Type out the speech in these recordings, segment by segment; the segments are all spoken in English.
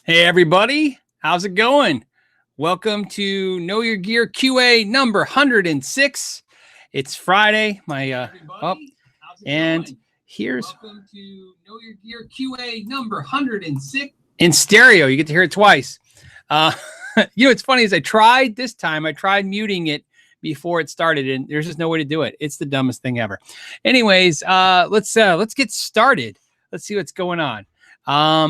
Hey, everybody. How's it going? Welcome to Know Your Gear QA number 106. It's Friday. And here's Welcome to Know Your Gear QA number 106. In stereo, you get to hear it twice. It's funny is I tried muting it before it started, and there's just no way to do it. It's the dumbest thing ever. Anyways, let's get started. Let's see what's going on. I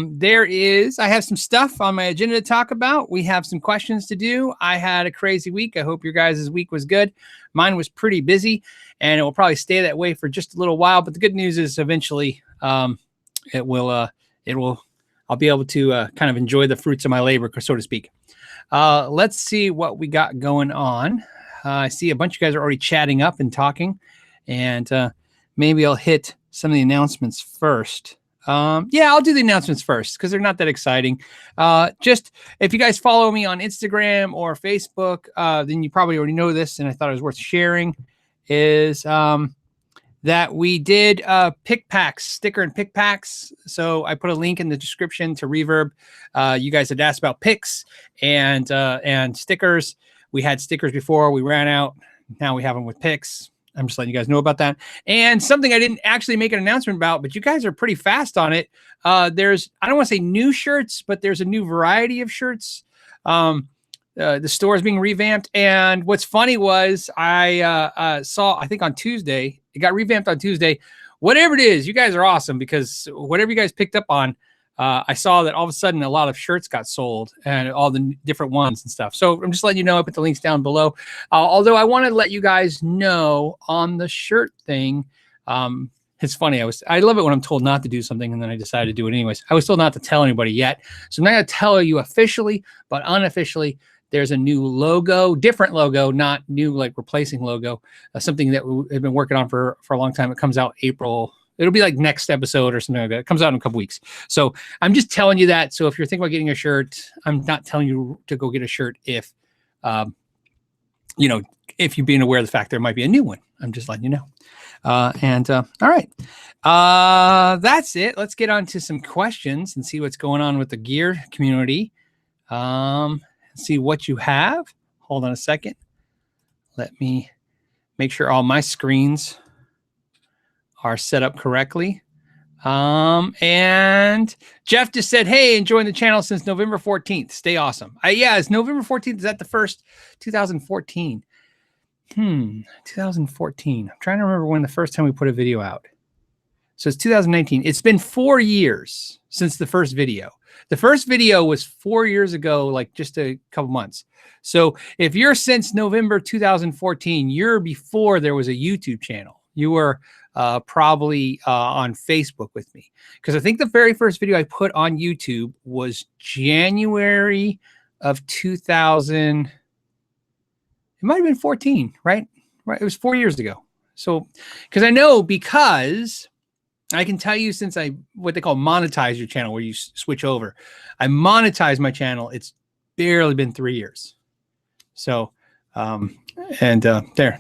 have some stuff on my agenda to talk about. We have some questions to do. I had a crazy week. I hope your guys' week was good. Mine was pretty busy, and it will probably stay that way for just a little while. But the good news is eventually, I'll be able to kind of enjoy the fruits of my labor, so to speak. Let's see what we got going on. I see a bunch of guys are already chatting up and talking, and maybe I'll hit some of the announcements first. I'll do the announcements first because they're not that exciting. Just if you guys follow me on Instagram or Facebook, then you probably already know this, and I thought it was worth sharing, is that we did pick packs, sticker and pick packs. So I put a link in the description to Reverb. You guys had asked about picks and stickers. We had stickers before. We ran out. Now we have them with picks. I'm just letting you guys know about that. And something I didn't actually make an announcement about, but you guys are pretty fast on it. There's, I don't want to say new shirts, but there's a new variety of shirts. The store is being revamped. And what's funny was I saw, I think on Tuesday, it got revamped on Tuesday. Whatever it is, you guys are awesome because whatever you guys picked up on, I saw that all of a sudden a lot of shirts got sold and all the different ones and stuff. So I'm just letting you know. I put the links down below. Although I want to let you guys know on the shirt thing. It's funny. I love it when I'm told not to do something and then I decide to do it anyways. I was told not to tell anybody yet. So I'm not going to tell you officially, but unofficially, there's a new logo, different logo, not new like replacing logo. Something that we've been working on for a long time. It comes out April. It'll be like next episode or something like that. It comes out in a couple weeks. So I'm just telling you that. So if you're thinking about getting a shirt, I'm not telling you to go get a shirt if you're being aware of the fact there might be a new one. I'm just letting you know. All right. That's it. Let's get on to some questions and see what's going on with the gear community. See what you have. Hold on a second. Let me make sure all my screens are set up correctly. And Jeff just said, hey, enjoying the channel since November 14th. Stay awesome. It's November 14th. Is that the first 2014? 2014. I'm trying to remember when the first time we put a video out. So it's 2019. It's been 4 years since the first video. The first video was 4 years ago, like just a couple months. So if you're since November 2014, you're before there was a YouTube channel. You were probably on Facebook with me, because I think the very first video I put on YouTube was January of 2000. It might have been 14, right? It was 4 years ago. So because I can tell you, since what they call monetize your channel, where you switch over, I monetize my channel. It's barely been 3 years. So, there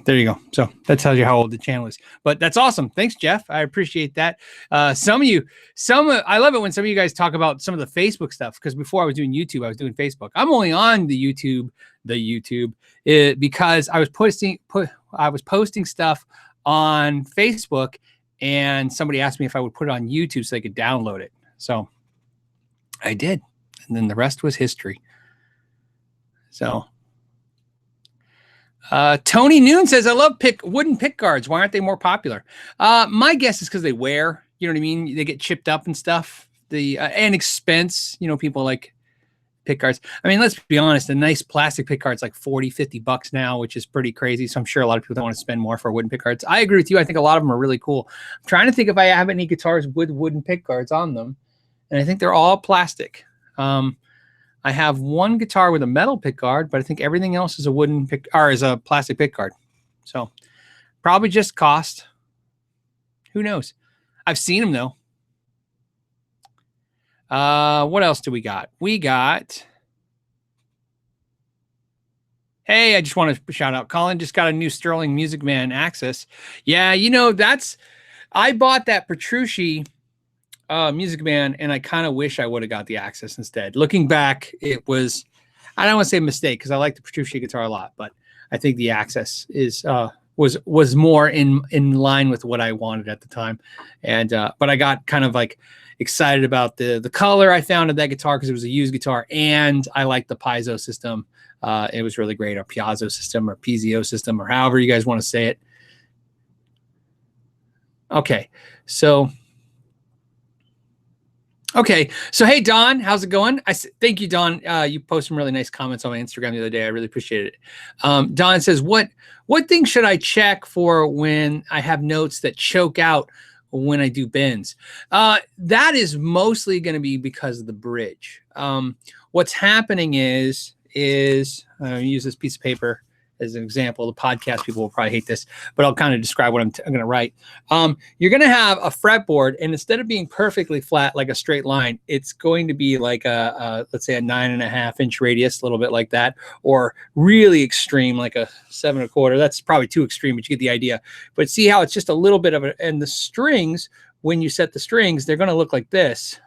you go. So that tells you how old the channel is, but that's awesome. Thanks, Jeff. I appreciate that. I love it when some of you guys talk about some of the Facebook stuff, because before I was doing YouTube, I was doing Facebook. I'm only on the YouTube because I was posting stuff on Facebook, and somebody asked me if I would put it on YouTube so they could download it. So I did. And then the rest was history. So Tony Noon says, I love wooden pick guards. Why aren't they more popular? My guess is because they wear, you know what I mean? They get chipped up and stuff. And expense, people like pick guards. I mean, let's be honest, a nice plastic pick guard's like $40-50 now, which is pretty crazy. So I'm sure a lot of people don't want to spend more for wooden pick guards. I agree with you. I think a lot of them are really cool. I'm trying to think if I have any guitars with wooden pick guards on them, and I think they're all plastic. I have one guitar with a metal pick guard, but I think everything else is a plastic pick guard. So probably just cost. Who knows? I've seen them though. What else do we got? Hey, I just want to shout out, Colin just got a new Sterling Music Man Access. Yeah, I bought that Petrucci Music Man, and I kind of wish I would have got the Axis instead. Looking back, it was, I don't want to say a mistake because I like the Petrucci guitar a lot, but I think the Axis is was more in line with what I wanted at the time. And but I got kind of like excited about the color I found in that guitar because it was a used guitar, and I liked the piezo system. It was really great, or piezo system, or piezo system, or however you guys want to say it. Okay, so hey Don, how's it going? Thank you, Don. You posted some really nice comments on my Instagram the other day. I really appreciate it. Don says, what things should I check for when I have notes that choke out when I do bends? That is mostly going to be because of the bridge. What's happening is use this piece of paper as an example. The podcast people will probably hate this, but I'll kind of describe what I'm going to write. You're going to have a fretboard, and instead of being perfectly flat like a straight line, it's going to be like let's say a 9.5-inch radius, a little bit like that, or really extreme like a 7.25. That's probably too extreme, but you get the idea. But see how it's just a little bit of it. And the strings, when you set the strings, they're going to look like this.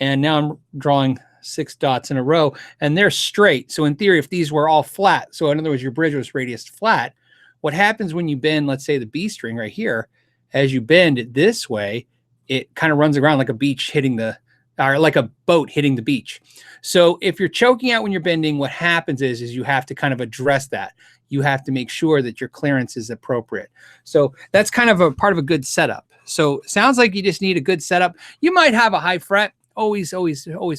And now I'm drawing 6 dots in a row, and they're straight. So in theory, if these were all flat, so in other words, your bridge was radiused flat, what happens when you bend, let's say the B string right here, as you bend it this way, it kind of runs around like a beach hitting or like a boat hitting the beach. So if you're choking out when you're bending, what happens is you have to kind of address that. You have to make sure that your clearance is appropriate. So that's kind of a part of a good setup. So sounds like you just need a good setup. You might have a high fret. Always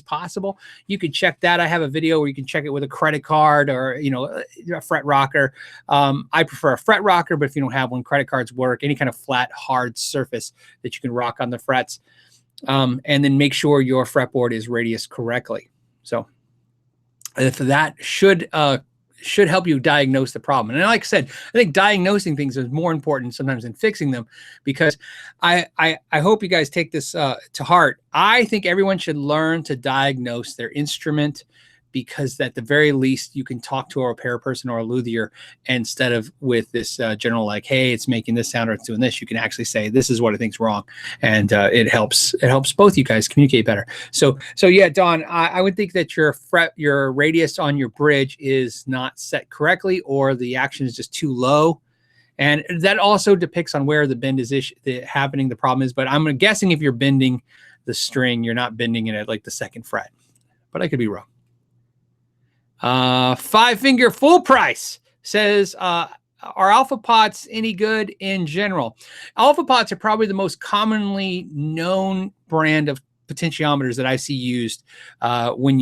possible. You can check that. I have a video where you can check it with a credit card or, a fret rocker. I prefer a fret rocker, but if you don't have one, credit cards work. Any kind of flat, hard surface that you can rock on the frets. And then make sure your fretboard is radiused correctly. So if that should help you diagnose the problem. And like I said, I think diagnosing things is more important sometimes than fixing them, because I hope you guys take this to heart. I think everyone should learn to diagnose their instrument, because at the very least you can talk to a repair person or a luthier instead of with this general like, hey, it's making this sound or it's doing this. You can actually say, this is what I think's wrong. And it helps both you guys communicate better. So yeah, Don, I would think that your radius on your bridge is not set correctly, or the action is just too low. And that also depicts on where the bend is happening, the problem is. But I'm guessing if you're bending the string, you're not bending it at like the 2nd fret. But I could be wrong. 5-Finger Full Price says, are Alpha Pots any good in general? Alpha Pots are probably the most commonly known brand of potentiometers that I see used when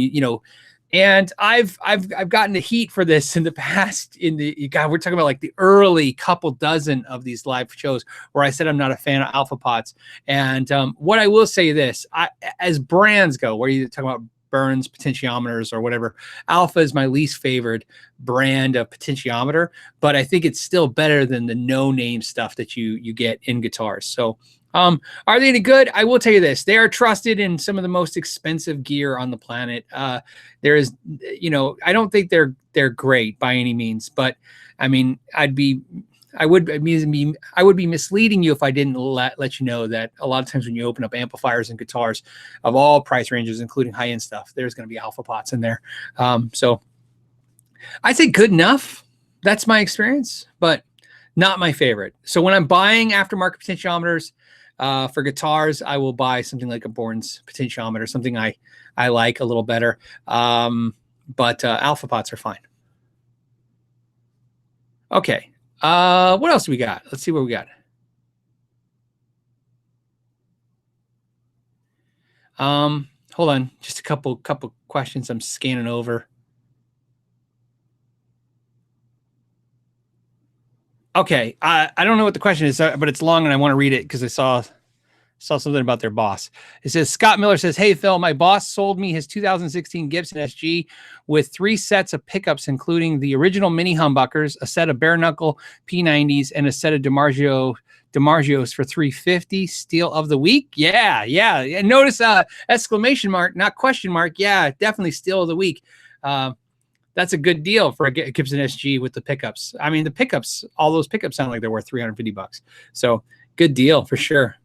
and I've gotten the heat for this in the past. We're talking about like the early couple dozen of these live shows where I said I'm not a fan of Alpha Pots. And what I will say this, as brands go, where you talk about Burns potentiometers or whatever, Alpha is my least favorite brand of potentiometer, but I think it's still better than the no-name stuff that you get in guitars. So are they any good? I will tell you this, they are trusted in some of the most expensive gear on the planet. There is, I don't think they're great by any means, but I mean, I would be misleading you if I didn't let you know that a lot of times when you open up amplifiers and guitars of all price ranges, including high-end stuff, there's going to be Alpha Pots in there. So I'd say good enough. That's my experience, but not my favorite. So when I'm buying aftermarket potentiometers for guitars, I will buy something like a Burns potentiometer, something I like a little better. But Alpha Pots are fine. Okay. What else do we got? Let's see what we got. Hold on, just a couple questions I'm scanning over. Okay, I don't know what the question is, but it's long and I want to read it because I saw something about their boss. It says, Scott Miller says, hey, Phil, my boss sold me his 2016 Gibson SG with 3 sets of pickups, including the original mini humbuckers, a set of bare knuckle P90s, and a set of DiMarzio's for $350. Steal of the week. Yeah. And notice exclamation mark, not question mark. Yeah, definitely steal of the week. That's a good deal for a Gibson SG with the pickups. I mean, the pickups, all those pickups sound like they're worth $350. So good deal for sure.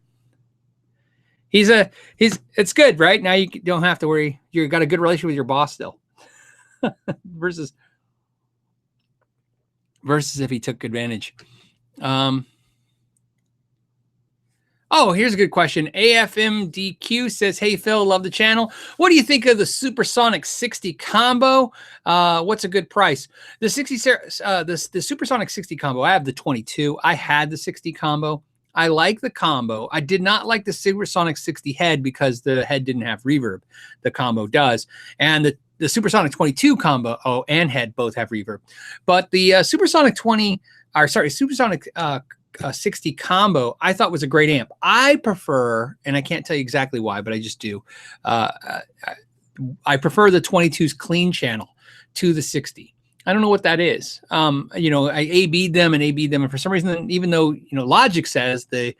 it's good, right? Now you don't have to worry. You got a good relationship with your boss still. versus if he took advantage. Oh, here's a good question. AFMDQ says, "Hey Phil, love the channel. What do you think of the Supersonic 60 combo? What's a good price?" The 60, the Supersonic 60 combo. I have the 22. I had the 60 combo. I like the combo. I did not like the Supersonic 60 head because the head didn't have reverb. The combo does, and the Supersonic 22 combo and head both have reverb, but the Supersonic 60 combo I thought was a great amp. I prefer, and I can't tell you exactly why, but I just do. I prefer the 22's clean channel to the 60. I don't know what that is. I A-B'd them, and for some reason, even though Logic says the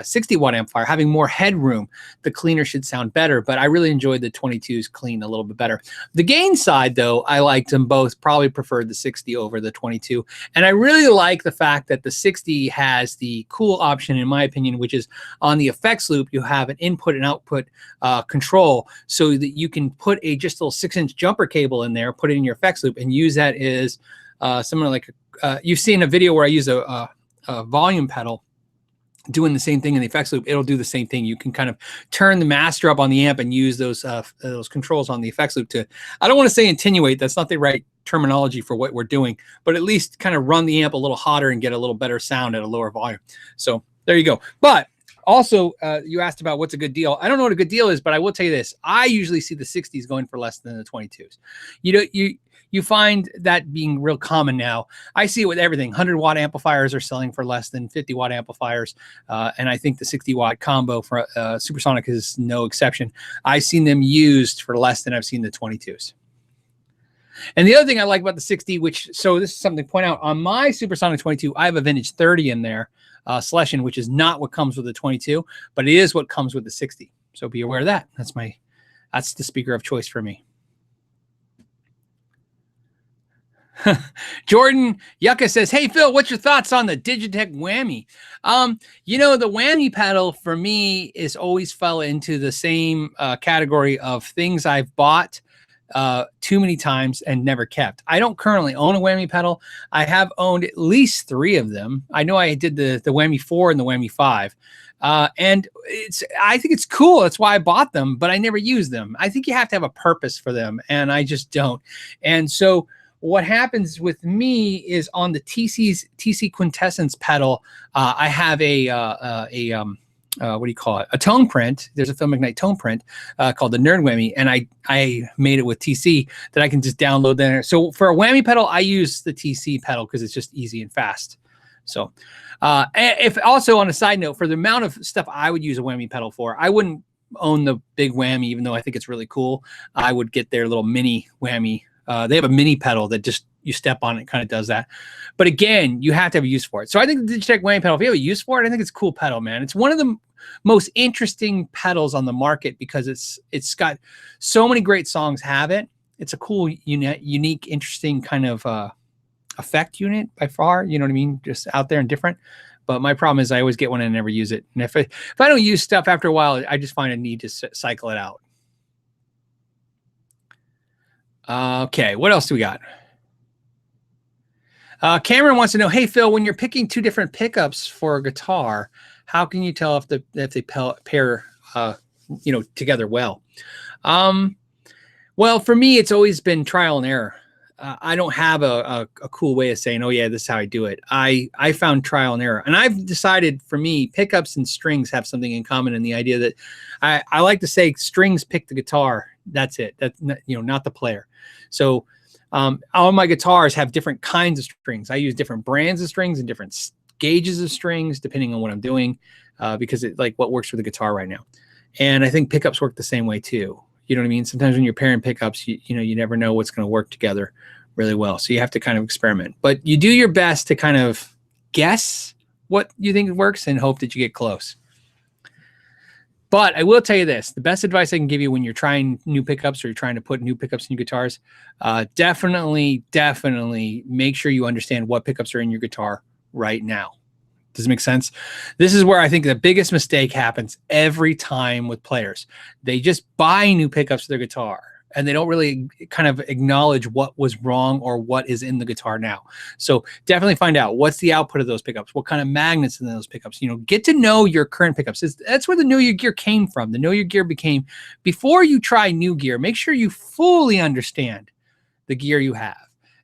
60 watt amplifier having more headroom, the cleaner should sound better, but I really enjoyed the 22's clean a little bit better. The gain side, though, I liked them both. Probably preferred the 60 over the 22, and I really like the fact that the 60 has the cool option, in my opinion, which is on the effects loop. You have an input and output control, so that you can put just a little 6-inch jumper cable in there, put it in your effects loop, and use that as something like you've seen a video where I use a volume pedal doing the same thing in the effects loop. It'll do the same thing. You can kind of turn the master up on the amp and use those controls on the effects loop to, I don't want to say attenuate, that's not the right terminology for what we're doing, but at least kind of run the amp a little hotter and get a little better sound at a lower volume. So there you go. But also, you asked about what's a good deal. I don't know what a good deal is, but I will tell you this. I usually see the 60s going for less than the 22s. You find that being real common now. I see it with everything. 100-watt amplifiers are selling for less than 50-watt amplifiers. And I think the 60-watt combo for Supersonic is no exception. I've seen them used for less than I've seen the 22s. And the other thing I like about the 60, so this is something to point out, on my Supersonic 22, I have a vintage 30 in there, Celestion, which is not what comes with the 22, but it is what comes with the 60. So be aware of that. That's the speaker of choice for me. Jordan Yucca says, "Hey Phil, what's your thoughts on the Digitech Whammy?" The Whammy pedal for me is always fell into the same category of things I've bought too many times and never kept. I don't currently own a Whammy pedal. I have owned at least 3 of them. I know I did the Whammy 4 and the Whammy 5. And I think it's cool. That's why I bought them, but I never use them. I think you have to have a purpose for them, and I just don't. And so what happens with me is on the TC Quintessence pedal, I have what do you call it? A tone print. There's a Phil McKnight tone print called the Nerd Whammy, and I made it with TC that I can just download there. So for a Whammy pedal, I use the TC pedal because it's just easy and fast. So if also on a side note, for the amount of stuff I would use a Whammy pedal for, I wouldn't own the big Whammy, even though I think it's really cool. I would get their little mini Whammy. They have a mini pedal that just you step on it, kind of does that. But again, you have to have a use for it. So I think the Digitech Whammy pedal, if you have a use for it, I think it's a cool pedal, man. It's one of the most interesting pedals on the market because it's got so many great songs have it. It's a cool, unique, interesting kind of effect unit by far. You know what I mean? Just out there and different. But my problem is I always get one and never use it. And if I don't use stuff after a while, I just find a need to cycle it out. Okay, what else do we got? Cameron wants to know, "Hey Phil, when you're picking 2 different pickups for a guitar, how can you tell if they pair together well?" Well, for me, it's always been trial and error. I don't have a cool way of saying, "Oh yeah, this is how I do it." I found trial and error, and I've decided for me, pickups and strings have something in common in the idea that I like to say strings pick the guitar. That's it. That's not the player. So all my guitars have different kinds of strings. I use different brands of strings and different gauges of strings depending on what I'm doing, because it like what works for the guitar right now. And I think pickups work the same way too. You know what I mean? Sometimes when you're pairing pickups, you never know what's going to work together really well. So you have to kind of experiment, but you do your best to kind of guess what you think works and hope that you get close. But I will tell you this, the best advice I can give you when you're trying new pickups or you're trying to put new pickups in your guitars, definitely make sure you understand what pickups are in your guitar right now. Does it make sense? This is where I think the biggest mistake happens every time with players. They just buy new pickups for their guitar and they don't really kind of acknowledge what was wrong or what is in the guitar now. So definitely find out what's the output of those pickups, what kind of magnets in those pickups. Get to know your current pickups. That's where the Know Your Gear came from. The Know Your Gear became, before you try new gear, make sure you fully understand the gear you have.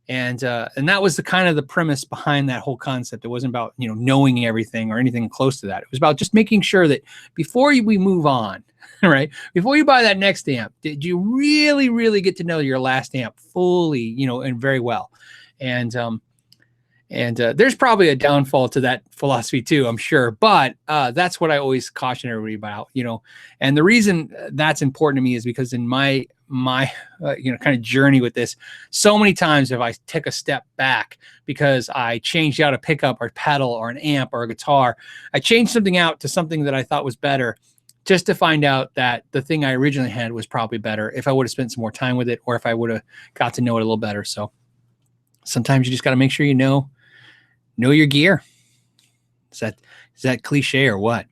And that was the kind of the premise behind that whole concept. It wasn't about, knowing everything or anything close to that. It was about just making sure that before we move on, right? Before you buy that next amp, did you really, really get to know your last amp fully, and very well? And there's probably a downfall to that philosophy too, I'm sure. But that's what I always caution everybody about, And the reason that's important to me is because in my kind of journey with this, so many times if I take a step back because I changed out a pickup or pedal or an amp or a guitar, I changed something out to something that I thought was better, just to find out that the thing I originally had was probably better if I would have spent some more time with it or if I would have got to know it a little better. So sometimes you just got to make sure you know your gear. Is that cliche or what?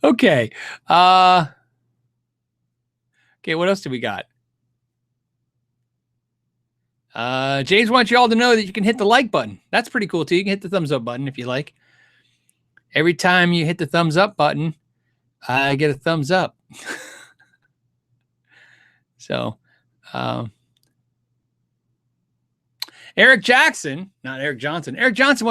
Okay. Okay, what else do we got? James wants you all to know that you can hit the like button. That's pretty cool too. You can hit the thumbs up button if you like. Every time you hit the thumbs up button, I get a thumbs up. So, Eric Jackson, not Eric Johnson. Eric Jackson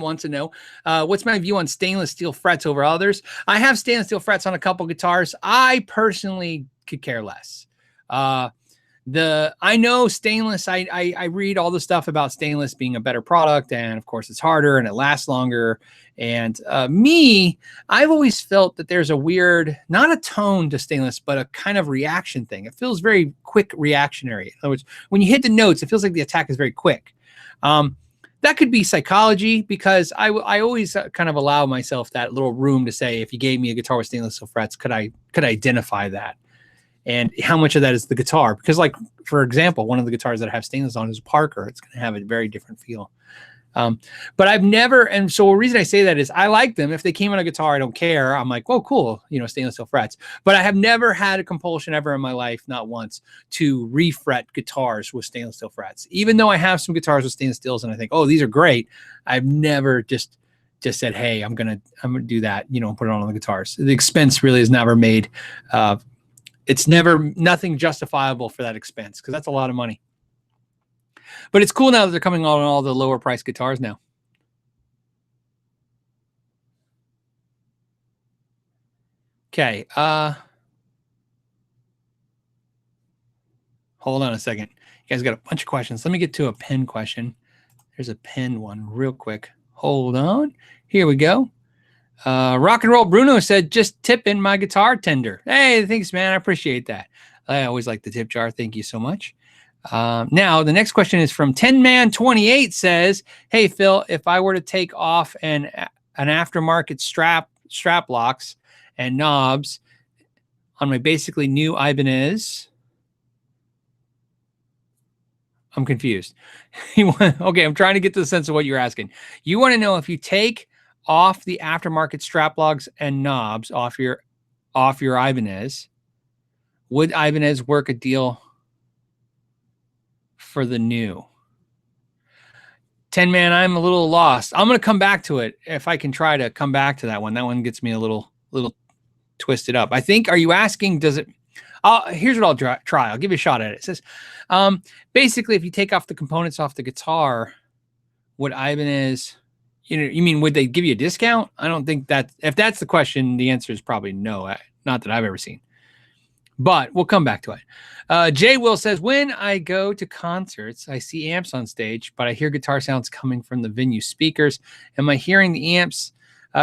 wants to know, what's my view on stainless steel frets over others? I have stainless steel frets on a couple guitars. I personally could care less. I know stainless, I read all the stuff about stainless being a better product, and of course it's harder and it lasts longer. And I've always felt that there's a weird, not a tone to stainless, but a kind of reaction thing. It feels very quick reactionary. In other words, when you hit the notes, it feels like the attack is very quick. That could be psychology, because I always kind of allow myself that little room to say, if you gave me a guitar with stainless steel frets, could I identify that? And how much of that is the guitar? Because, like, for example, one of the guitars that I have stainless on is a Parker. It's going to have a very different feel. But I've never, and so the reason I say that is I like them. If they came on a guitar, I don't care. I'm like, oh, cool, stainless steel frets. But I have never had a compulsion ever in my life, not once, to refret guitars with stainless steel frets. Even though I have some guitars with stainless steels and I think, oh, these are great, I've never just said, hey, I'm gonna do that, put it on the guitars. The expense really is never made. It's nothing justifiable for that expense, because that's a lot of money. But it's cool now that they're coming on all the lower price guitars now. Okay. Hold on a second. You guys got a bunch of questions. Let me get to a pen question. There's a pen one real quick. Hold on. Here we go. Rock and Roll Bruno said, just tip in my guitar tender. Hey, thanks, man. I appreciate that. I always like the tip jar. Thank you so much. Now, the next question is from 10man28 says, hey, Phil, if I were to take off an aftermarket strap locks and knobs on my basically new Ibanez, I'm confused. Okay, I'm trying to get to the sense of what you're asking. You want to know if you take off the aftermarket strap locks and knobs off your Ibanez, would Ibanez work a deal for the new? 10 man, I'm a little lost. I'm going to come back to it if I can try to come back to that one. That one gets me a little twisted up. I think, are you asking, does it? Here's what I'll try. I'll give you a shot at it. It says, basically, if you take off the components off the guitar, would Ibanez, you mean, would they give you a discount? I don't think that, if that's the question, the answer is probably no. Not that I've ever seen. But we'll come back to it. Jay Will says, when I go to concerts, I see amps on stage, but I hear guitar sounds coming from the venue speakers. Am I hearing the amps?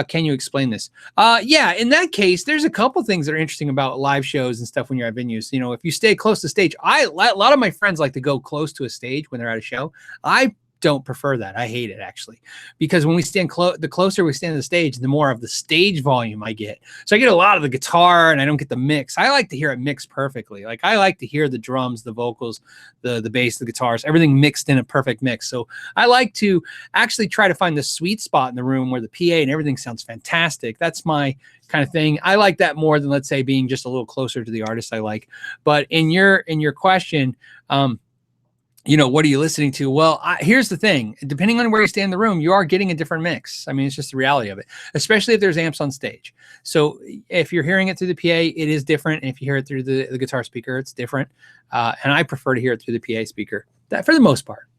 Can you explain this? Yeah, in that case, there's a couple things that are interesting about live shows and stuff when you're at venues. If you stay close to stage, a lot of my friends like to go close to a stage when they're at a show. I don't prefer that. I hate it actually, because when we stand the closer we stand to the stage, the more of the stage volume I get. So I get a lot of the guitar and I don't get the mix. I like to hear it mixed perfectly. Like I like to hear the drums, the vocals, the bass, the guitars, everything mixed in a perfect mix. So I like to actually try to find the sweet spot in the room where the PA and everything sounds fantastic. That's my kind of thing. I like that more than, let's say, being just a little closer to the artist I like. But in your question, what are you listening to? Well, here's the thing. Depending on where you stand in the room, you are getting a different mix. I mean, it's just the reality of it, especially if there's amps on stage. So if you're hearing it through the PA, it is different. And if you hear it through the guitar speaker, it's different. And I prefer to hear it through the PA speaker, that for the most part.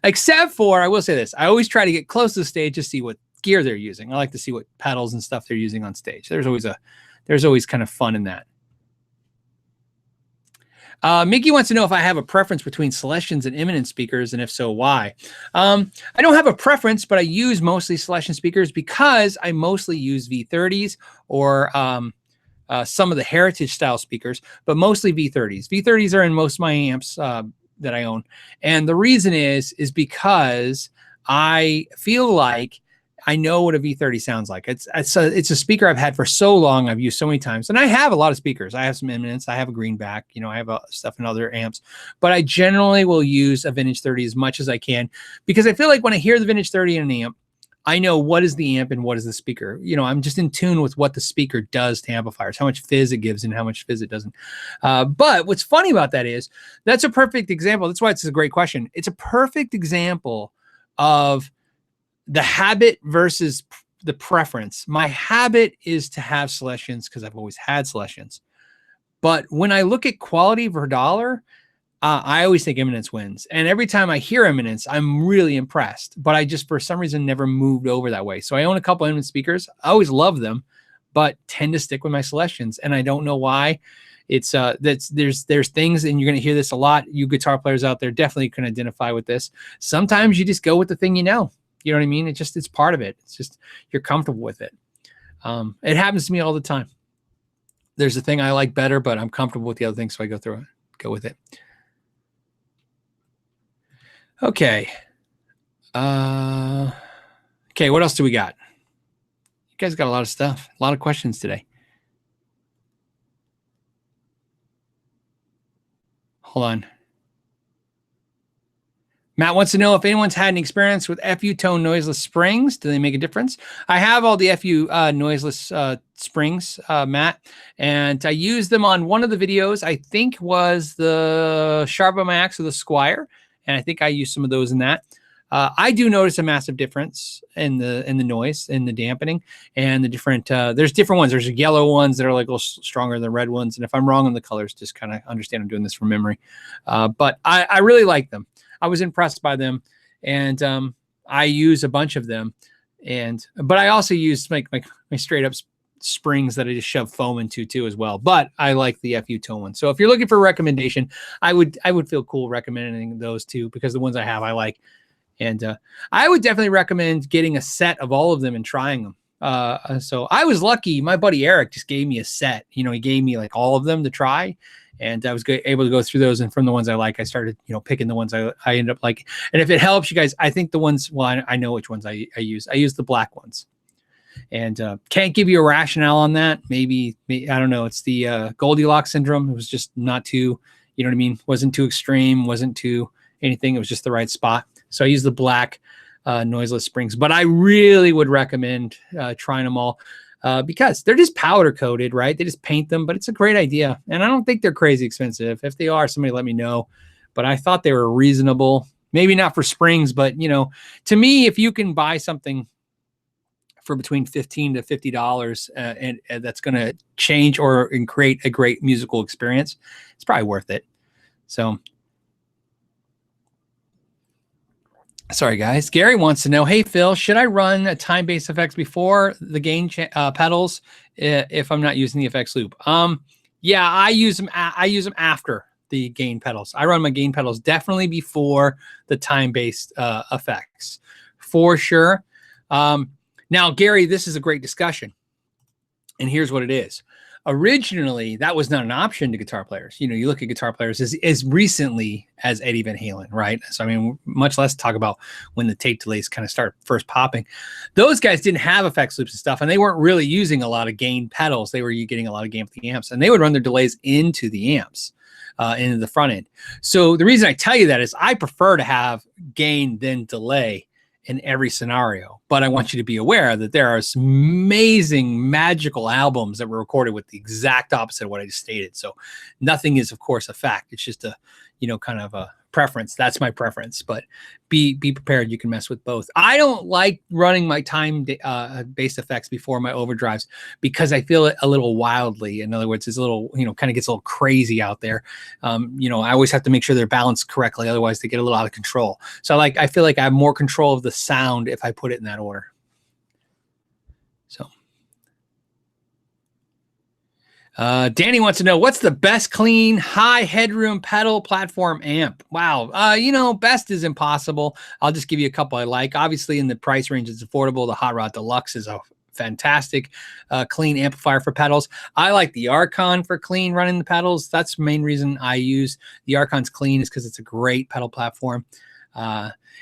Except for, I will say this, I always try to get close to the stage to see what gear they're using. I like to see what pedals and stuff they're using on stage. There's always kind of fun in that. Mickey wants to know if I have a preference between Celestions and Eminence speakers, and if so, why? I don't have a preference, but I use mostly Celestion speakers because I mostly use V30s or some of the Heritage style speakers, but mostly V30s. V30s are in most of my amps that I own. And the reason is because I feel like I know what a V30 sounds like. It's a speaker I've had for so long. I've used so many times, and I have a lot of speakers. I have some Eminence. I have a Greenback. I have stuff in other amps, but I generally will use a Vintage 30 as much as I can because I feel like when I hear the Vintage 30 in an amp, I know what is the amp and what is the speaker. I'm just in tune with what the speaker does to amplifiers, how much fizz it gives and how much fizz it doesn't. But what's funny about that is that's a perfect example. That's why it's a great question. It's a perfect example of the habit versus the preference. My habit is to have Celestions because I've always had Celestions. But when I look at quality per dollar, I always think Eminence wins. And every time I hear Eminence, I'm really impressed. But I just, for some reason, never moved over that way. So I own a couple Eminence speakers. I always love them, but tend to stick with my Celestions. And I don't know why. It's there's things, and you're going to hear this a lot. You guitar players out there definitely can identify with this. Sometimes you just go with the thing you know. You know what I mean? It's part of it. It's just, you're comfortable with it. It happens to me all the time. There's a thing I like better, but I'm comfortable with the other thing. So I go with it. Okay. Okay. What else do we got? You guys got a lot of stuff, a lot of questions today. Hold on. Matt wants to know if anyone's had any experience with FU tone noiseless springs. Do they make a difference? I have all the FU noiseless springs, Matt, and I used them on one of the videos. I think was the Sharpo Max or the Squire, and I think I used some of those in that. I do notice a massive difference in the noise, in the dampening, and the different. There's different ones. There's yellow ones that are like a little stronger than red ones, and if I'm wrong on the colors, just kind of understand I'm doing this from memory. But I really like them. I was impressed by them, and I use a bunch of them, but I also use my straight up springs that I just shove foam into too as well. But I like the FU tone one. So if you're looking for a recommendation, I would feel cool recommending those two because the ones I have I like, and I would definitely recommend getting a set of all of them and trying them. So I was lucky. My buddy Eric just gave me a set. He gave me like all of them to try. And I was able to go through those, and from the ones I like, I started, picking the ones I ended up liking. And if it helps you guys, I think the ones, well, I know which ones I use. I use the black ones, and can't give you a rationale on that. Maybe I don't know. It's the Goldilocks syndrome. It was just not too, you know what I mean? Wasn't too extreme. Wasn't too anything. It was just the right spot. So I use the black noiseless springs. But I really would recommend trying them all. Because they're just powder coated, right? They just paint them, but it's a great idea. And I don't think they're crazy expensive. If they are, somebody let me know. But I thought they were reasonable. Maybe not for springs, but to me, if you can buy something for between $15 to $50 and that's going to change and create a great musical experience, it's probably worth it. So sorry, guys. Gary wants to know, hey, Phil, should I run a time-based effects before the gain pedals if I'm not using the effects loop? Yeah, I use them after the gain pedals. I run my gain pedals definitely before the time-based effects, for sure. Now, Gary, this is a great discussion, and here's what it is. originally that was not an option to guitar players. You know, you look at guitar players as recently as Eddie Van Halen, right? So I mean, much less talk about when the tape delays kind of start first popping. Those guys didn't have effects loops and stuff, and they weren't really using a lot of gain pedals. They were getting a lot of gain with the amps, and they would run their delays into the amps, into the front end. So the reason I tell you that is I prefer to have gain than delay in every scenario, but I want you to be aware that there are some amazing magical albums that were recorded with the exact opposite of what I just stated. So nothing is, of course, a fact. It's just a, you know, kind of a preference. That's my preference, but be prepared. You can mess with both. I don't like running my time based effects before my overdrives because I feel it a little wildly. In other words, it's a little, you know, kind of gets a little crazy out there. You know, I always have to make sure they're balanced correctly. Otherwise they get a little out of control. So I feel like I have more control of the sound if I put it in that order. So Danny wants to know, what's the best clean high headroom pedal platform amp? Wow. You know, best is impossible. I'll just give you a couple I like. Obviously in the price range, it's affordable. The Hot Rod Deluxe is a fantastic clean amplifier for pedals. I like the Archon for clean running the pedals. That's the main reason I use the Archon's clean, is because it's a great pedal platform.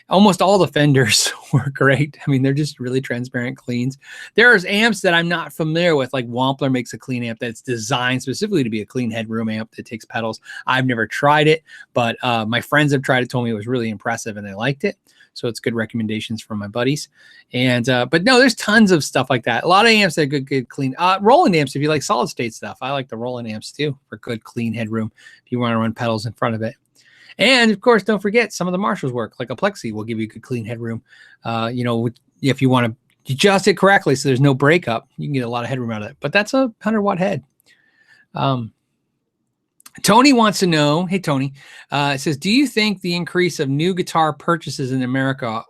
Almost all the Fenders were great. I mean, they're just really transparent cleans. There's amps that I'm not familiar with, like Wampler makes a clean amp that's designed specifically to be a clean headroom amp that takes pedals. I've never tried it, but my friends have tried it, told me it was really impressive and they liked it. So it's good recommendations from my buddies. And but no, there's tons of stuff like that. A lot of amps that are good clean. Roland amps, if you like solid state stuff, I like the Roland amps too for good clean headroom if you want to run pedals in front of it. And of course, don't forget some of the Marshalls work, like a Plexi will give you a good clean headroom. You know, if you want to adjust it correctly so there's no breakup, you can get a lot of headroom out of it. But that's a 100-watt head. Tony wants to know, hey, Tony, it says, do you think the increase of new guitar purchases in America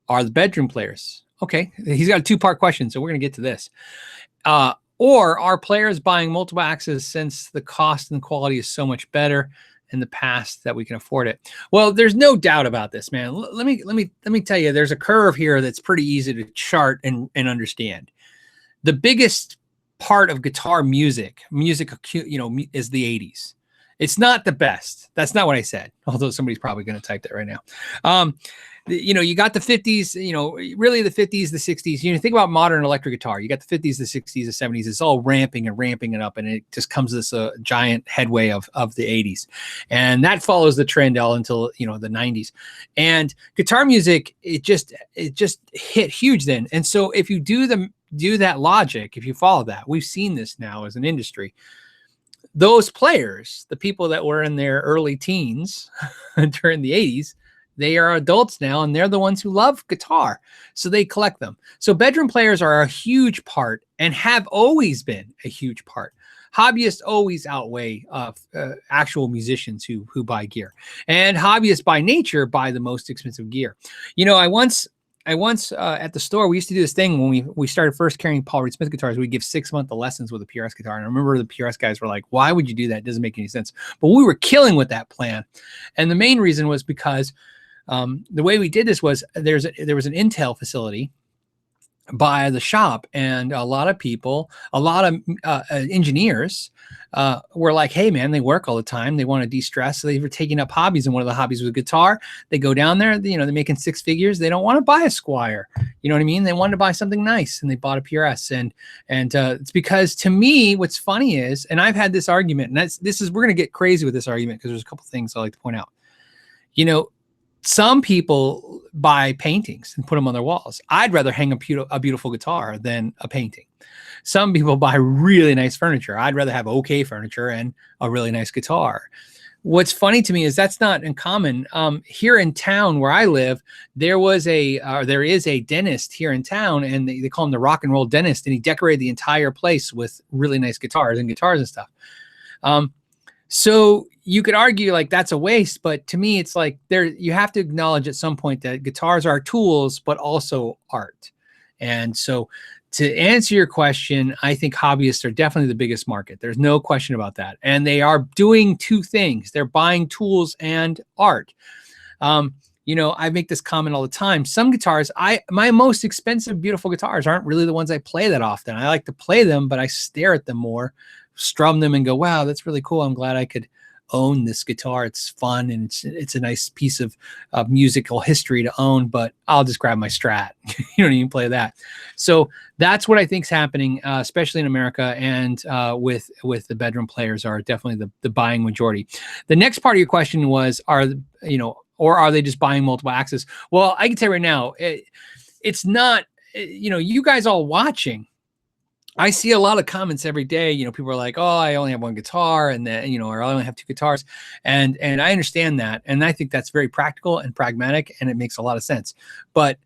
are the bedroom players? Okay, he's got a two-part question, so we're going to get to this. Or are players buying multiple axes since the cost and quality is so much better in the past that we can afford it? Well, there's no doubt about this, man. Let me tell you, there's a curve here that's pretty easy to chart and understand. The biggest part of guitar music, you know, is the 80s. It's not the best. That's not what I said, although somebody's probably going to type that right now. You know, you got the 50s, you know, really the 50s, the 60s. You know, think about modern electric guitar. You got the 50s, the 60s, the 70s. It's all ramping it up, and it just comes this giant headway of the 80s, and that follows the trend all until, you know, the 90s. And guitar music, it just hit huge then. And so if you do that logic, if you follow that, we've seen this now as an industry. Those players, the people that were in their early teens during the 80s, they are adults now, and they're the ones who love guitar. So they collect them. So bedroom players are a huge part and have always been a huge part. Hobbyists always outweigh actual musicians who buy gear. And hobbyists by nature buy the most expensive gear. You know, I once at the store, we used to do this thing when we started first carrying Paul Reed Smith guitars. We'd give 6-month lessons with a PRS guitar. And I remember the PRS guys were like, why would you do that? It doesn't make any sense. But we were killing with that plan. And the main reason was because the way we did this was there was an Intel facility by the shop, and a lot of people, a lot of engineers were like, hey man, they work all the time, they want to de-stress, so they were taking up hobbies, and one of the hobbies was guitar. They go down there, you know, they're making 6 figures, they don't want to buy a Squier, you know what I mean? They wanted to buy something nice, and they bought a PRS. And it's because, to me, what's funny is, and I've had this argument, and we're going to get crazy with this argument because there's a couple things I like to point out. You know, some people buy paintings and put them on their walls. I'd rather hang a beautiful guitar than a painting. Some people buy really nice furniture. I'd rather have okay furniture and a really nice guitar. What's funny to me is that's not uncommon. Here in town where I live, there is a dentist here in town, and they call him the rock and roll dentist, and he decorated the entire place with really nice guitars and stuff. So you could argue like that's a waste, but to me, it's like you have to acknowledge at some point that guitars are tools, but also art. And so to answer your question, I think hobbyists are definitely the biggest market. There's no question about that. And they are doing two things. They're buying tools and art. I make this comment all the time. Some guitars, my most expensive, beautiful guitars aren't really the ones I play that often. I like to play them, but I stare at them more, strum them and go, wow, that's really cool. I'm glad I could own this guitar. It's fun and it's a nice piece of musical history to own, but I'll just grab my Strat. You don't even play that. So that's what I think is happening, especially in America, and with the bedroom players are definitely the buying majority. The next part of your question was, or are they just buying multiple axes? Well, I can tell you right now, it's not, you guys all watching, I see a lot of comments every day. People are like, "Oh, I only have one guitar," and then, or I only have two guitars, and I understand that, and I think that's very practical and pragmatic, and it makes a lot of sense. But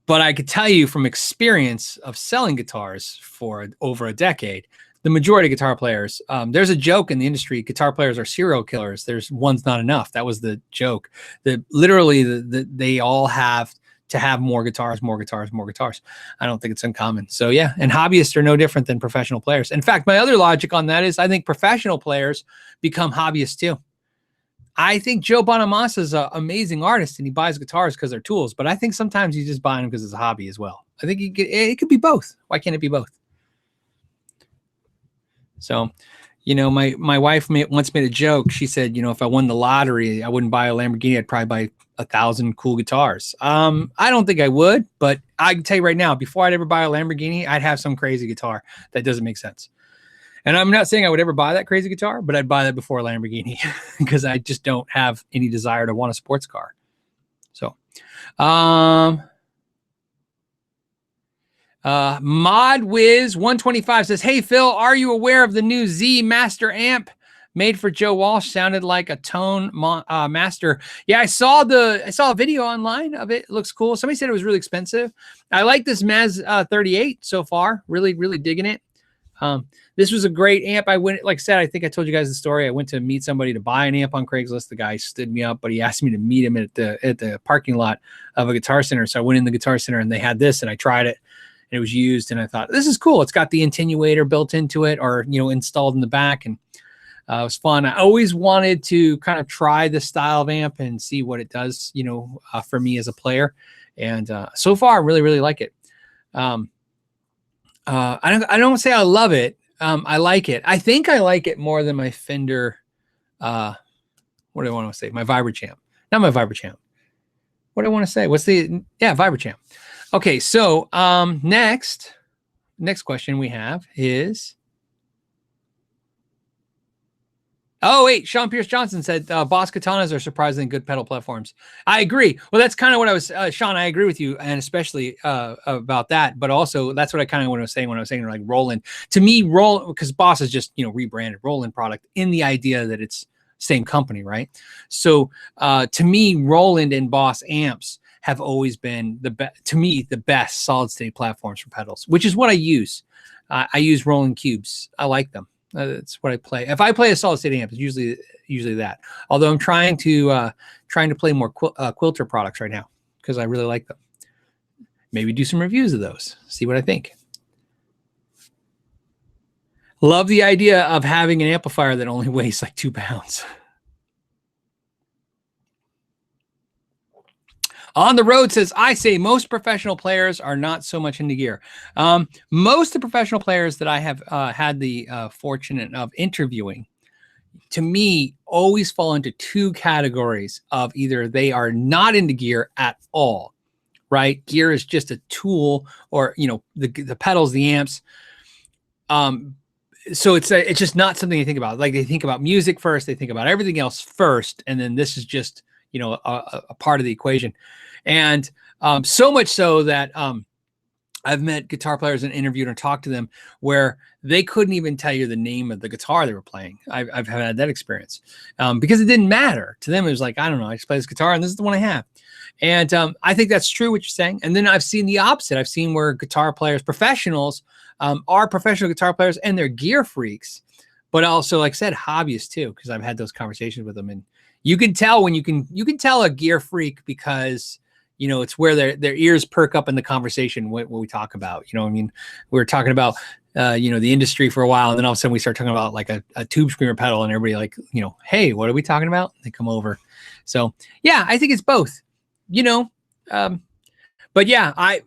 I could tell you from experience of selling guitars for over a decade, the majority of guitar players, there's a joke in the industry: guitar players are serial killers. There's one's not enough. That was the joke. They all have to have more guitars. I don't think it's uncommon. So yeah, and hobbyists are no different than professional players. In fact, my other logic on that is I think professional players become hobbyists too. I think Joe Bonamassa is an amazing artist and he buys guitars because they're tools, but I think sometimes he's just buying them because it's a hobby as well. I think it could be both. Why can't it be both? So, my wife once made a joke. She said, if I won the lottery, I wouldn't buy a Lamborghini. I'd probably buy 1,000 cool guitars. I don't think I would, but I can tell you right now, before I'd ever buy a Lamborghini, I'd have some crazy guitar that doesn't make sense. And I'm not saying I would ever buy that crazy guitar, but I'd buy that before a Lamborghini because I just don't have any desire to want a sports car. So, ModWiz125 says, "Hey Phil, are you aware of the new Z Master amp made for Joe Walsh? Sounded like a Tone Master." Yeah, I saw a video online of it. It looks cool. Somebody said it was really expensive. I like this Maz 38 so far. Really, really digging it. This was a great amp. I went, like I said, I think I told you guys the story. I went to meet somebody to buy an amp on Craigslist. The guy stood me up, but he asked me to meet him at the parking lot of a Guitar Center. So I went in the Guitar Center and they had this, and I tried it. It was used, and I thought, this is cool. It's got the attenuator built into it, or installed in the back, and it was fun. I always wanted to kind of try this style of amp and see what it does, for me as a player. And so far, I really, really like it. I don't say I love it. I like it. I think I like it more than my Fender. What do I want to say? My Vibrachamp, not my Vibrachamp. What do I want to say? Vibrachamp. Okay, so next question we have is, Sean Pierce Johnson said Boss Katanas are surprisingly good pedal platforms. I agree. Well, that's kind of what I was, Sean, I agree with you, and especially about that, but also that's what I kind of was saying when I was saying like Roland. To me, because Boss is just, rebranded Roland product in the idea that it's same company, right? So to me, Roland and Boss amps have always been the best solid state platforms for pedals, which is what I use. I use Roland Cubes. I like them. That's what I play. If I play a solid state amp, it's usually that. Although I'm trying to play more Quilter products right now because I really like them. Maybe do some reviews of those. See what I think. Love the idea of having an amplifier that only weighs like 2 pounds. On the Road says, I say most professional players are not so much into gear. Most of the professional players that I have had the fortune of interviewing, to me, always fall into two categories of either they are not into gear at all, right? Gear is just a tool, or, the pedals, the amps. So it's just not something they think about. Like, they think about music first, they think about everything else first, and then this is just, a part of the equation. And so much so that I've met guitar players and interviewed or talked to them where they couldn't even tell you the name of the guitar they were playing. I've had that experience because it didn't matter to them. It was like, I don't know, I just play this guitar and this is the one I have. And I think that's true what you're saying. And then I've seen the opposite. I've seen where guitar players, professionals, are professional guitar players and they're gear freaks, but also, like I said, hobbyists too, because I've had those conversations with them. And you can tell when you can tell a gear freak because it's where their ears perk up in the conversation what we talk about. I mean, we were talking about the industry for a while, and then all of a sudden we start talking about like a tube screamer pedal, and everybody like, hey, what are we talking about? They come over. So yeah, I think it's both. But yeah, I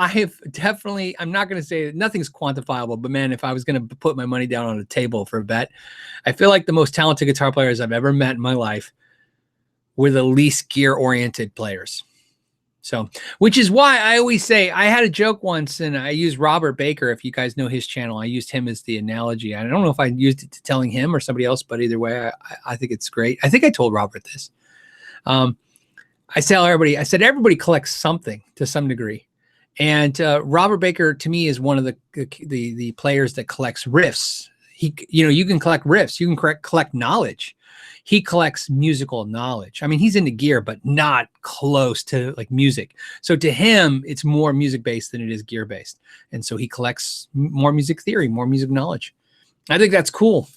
have definitely, I'm not going to say nothing's quantifiable, but man, if I was going to put my money down on a table for a bet, I feel like the most talented guitar players I've ever met in my life were the least gear oriented players. So, which is why I always say, I had a joke once and I used Robert Baker. If you guys know his channel, I used him as the analogy. I don't know if I used it to telling him or somebody else, but either way, I think it's great. I think I told Robert this. I said everybody collects something to some degree, and Robert Baker to me is one of the players that collects riffs. You can collect riffs, you can collect knowledge. He collects musical knowledge. I mean, he's into gear, but not close to like music. So to him, it's more music based than it is gear based, and so he collects more music theory, more music knowledge. I think that's cool.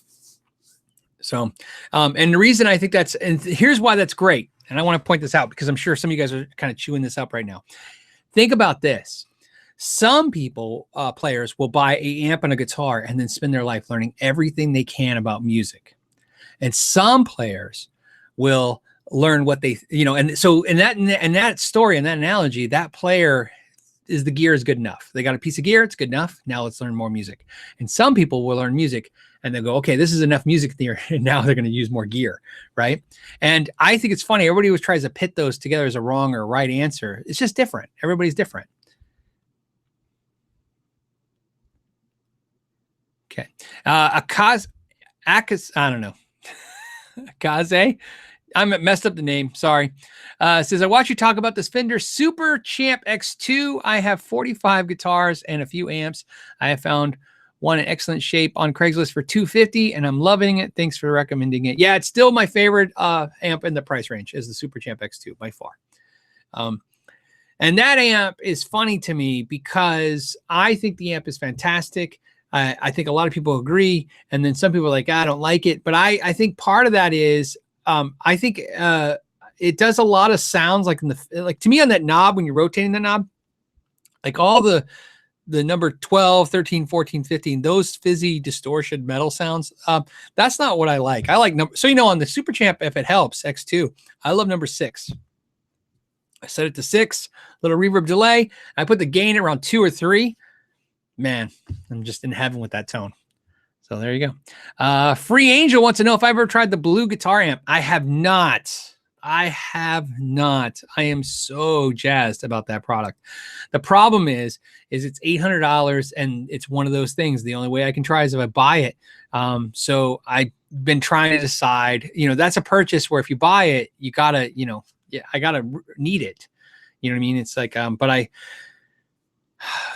So, and the reason I think and here's why that's great. And I want to point this out because I'm sure some of you guys are kind of chewing this up right now. Think about this. Some people, players, will buy an amp and a guitar and then spend their life learning everything they can about music. And some players will learn what they, and so in that story, in that analogy, that player is the gear is good enough. They got a piece of gear, it's good enough. Now let's learn more music. And some people will learn music and they'll go, okay, this is enough music theory. And now they're going to use more gear, right? And I think it's funny. Everybody always tries to pit those together as a wrong or right answer. It's just different. Everybody's different. Okay. I don't know. Akaze. I messed up the name. Sorry. Says, I watch you talk about this Fender Super Champ X2. I have 45 guitars and a few amps. I have found one in excellent shape on Craigslist for $250, and I'm loving it. Thanks for recommending it. Yeah, it's still my favorite amp in the price range is the Super Champ X2 by far. And that amp is funny to me because I think the amp is fantastic. I think a lot of people agree, and then some people are like, I don't like it. But I think part of that is I think it does a lot of sounds like to me on that knob when you're rotating the knob, like all the number 12, 13, 14, 15, those fizzy distortion metal sounds. That's not what I like. I like number. So, on the Super Champ, if it helps, X2, I love number 6. I set it to 6, little reverb delay. I put the gain around 2 or 3. Man, I'm just in heaven with that tone. So there you go. Free Angel wants to know if I've ever tried the Blue guitar amp. I have not. I am so jazzed about that product. The problem is it's $800 and it's one of those things. The only way I can try is if I buy it. So I've been trying to decide, that's a purchase where if you buy it, you gotta, I gotta need it. You know what I mean? It's like,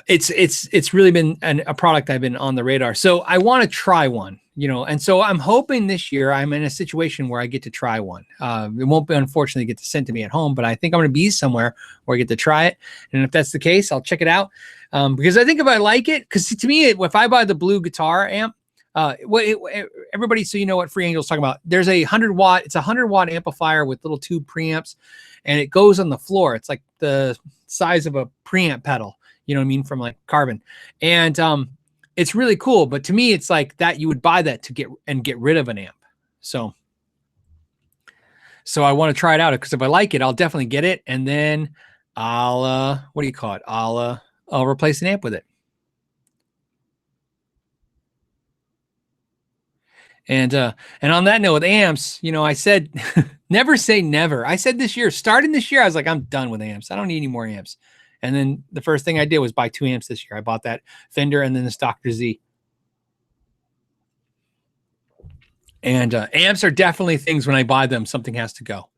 it's really been a product I've been on the radar. So I want to try one, and so I'm hoping this year I'm in a situation where I get to try one. It won't be, unfortunately, get to sent to me at home, but I think I'm going to be somewhere where I get to try it. And if that's the case, I'll check it out. Because I think if I like it, because to me, if I buy the Blue guitar amp, everybody, so you know what Free Angel's talking about. There's a 100-watt, it's a 100-watt amplifier with little tube preamps, and it goes on the floor. It's like the size of a preamp pedal. You know what I mean? From like Carbon. And it's really cool. But to me, it's like that you would buy that to get rid of an amp. So I want to try it out because if I like it, I'll definitely get it. And then I'll, what do you call it? I'll replace an amp with it. And on that note with amps, I said, never say never. I said starting this year, I was like, I'm done with amps. I don't need any more amps. And then the first thing I did was buy 2 amps this year. I bought that Fender and then this Dr. Z. And amps are definitely things when I buy them, something has to go.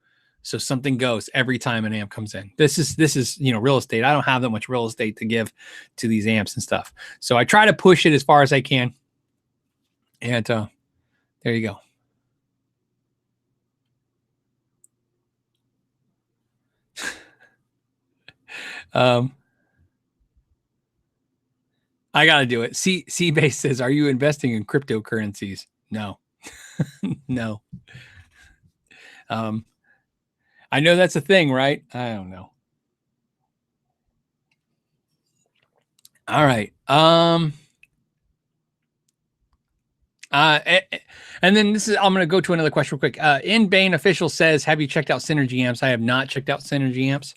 So something goes every time an amp comes in. This is real estate. I don't have that much real estate to give to these amps and stuff. So I try to push it as far as I can. And there you go. I got to do it. C-Base says, are you investing in cryptocurrencies? No, no. I know that's a thing, right? I don't know. All right. And then this is, I'm going to go to another question real quick. In Bane official says, have you checked out Synergy amps? I have not checked out Synergy amps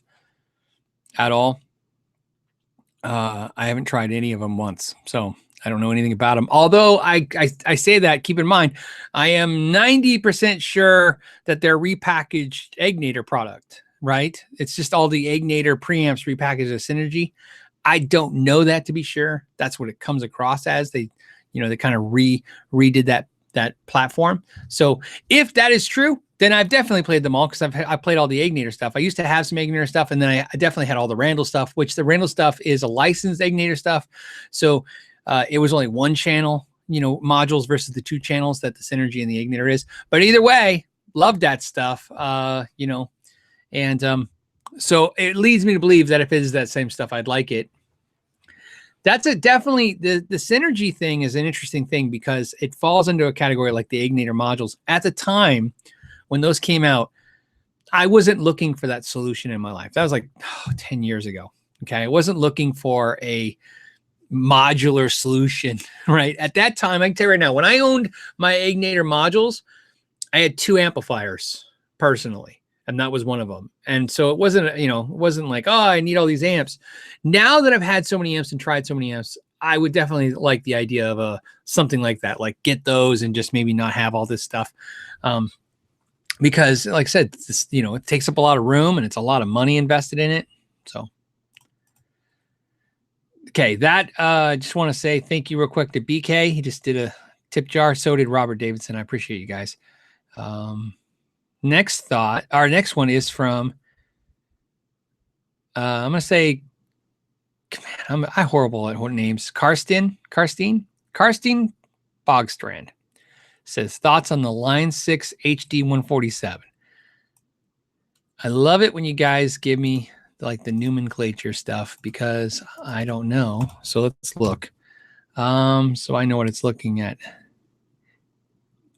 at all. I haven't tried any of them once, so I don't know anything about them. Although I say that, keep in mind, I am 90% sure that they're repackaged Egnator product, right? It's just all the Egnator preamps repackaged as Synergy. I don't know that to be sure. That's what it comes across as. They kind of redid that platform. So if that is true, then I've definitely played them all because I played all the Egnator stuff. I used to have some Egnator stuff, and then I definitely had all the Randall stuff, which the Randall stuff is a licensed Egnator stuff. So it was only one channel, modules versus the two channels that the Synergy and the Egnator is. But either way, love that stuff, and so it leads me to believe that if it is that same stuff, I'd like it. That's definitely the Synergy thing is an interesting thing because it falls into a category like the Egnator modules. At the time when those came out, I wasn't looking for that solution in my life. That was like 10 years ago. Okay. I wasn't looking for a modular solution, right? At that time, I can tell you right now, when I owned my Egnator modules, I had 2 amplifiers personally, and that was one of them. And so it wasn't like, oh, I need all these amps. Now that I've had so many amps and tried so many amps, I would definitely like the idea of something like that, like get those and just maybe not have all this stuff. Because like I said, it takes up a lot of room and it's a lot of money invested in it. So, okay. That, just want to say thank you real quick to BK. He just did a tip jar. So did Robert Davidson. I appreciate you guys. Next thought, our next one is from, I'm going to say, I'm horrible at names. Karsten Bogstrand says, thoughts on the Line 6 HD 147. I love it when you guys give me like the nomenclature stuff because I don't know. So let's look. So I know what it's looking at.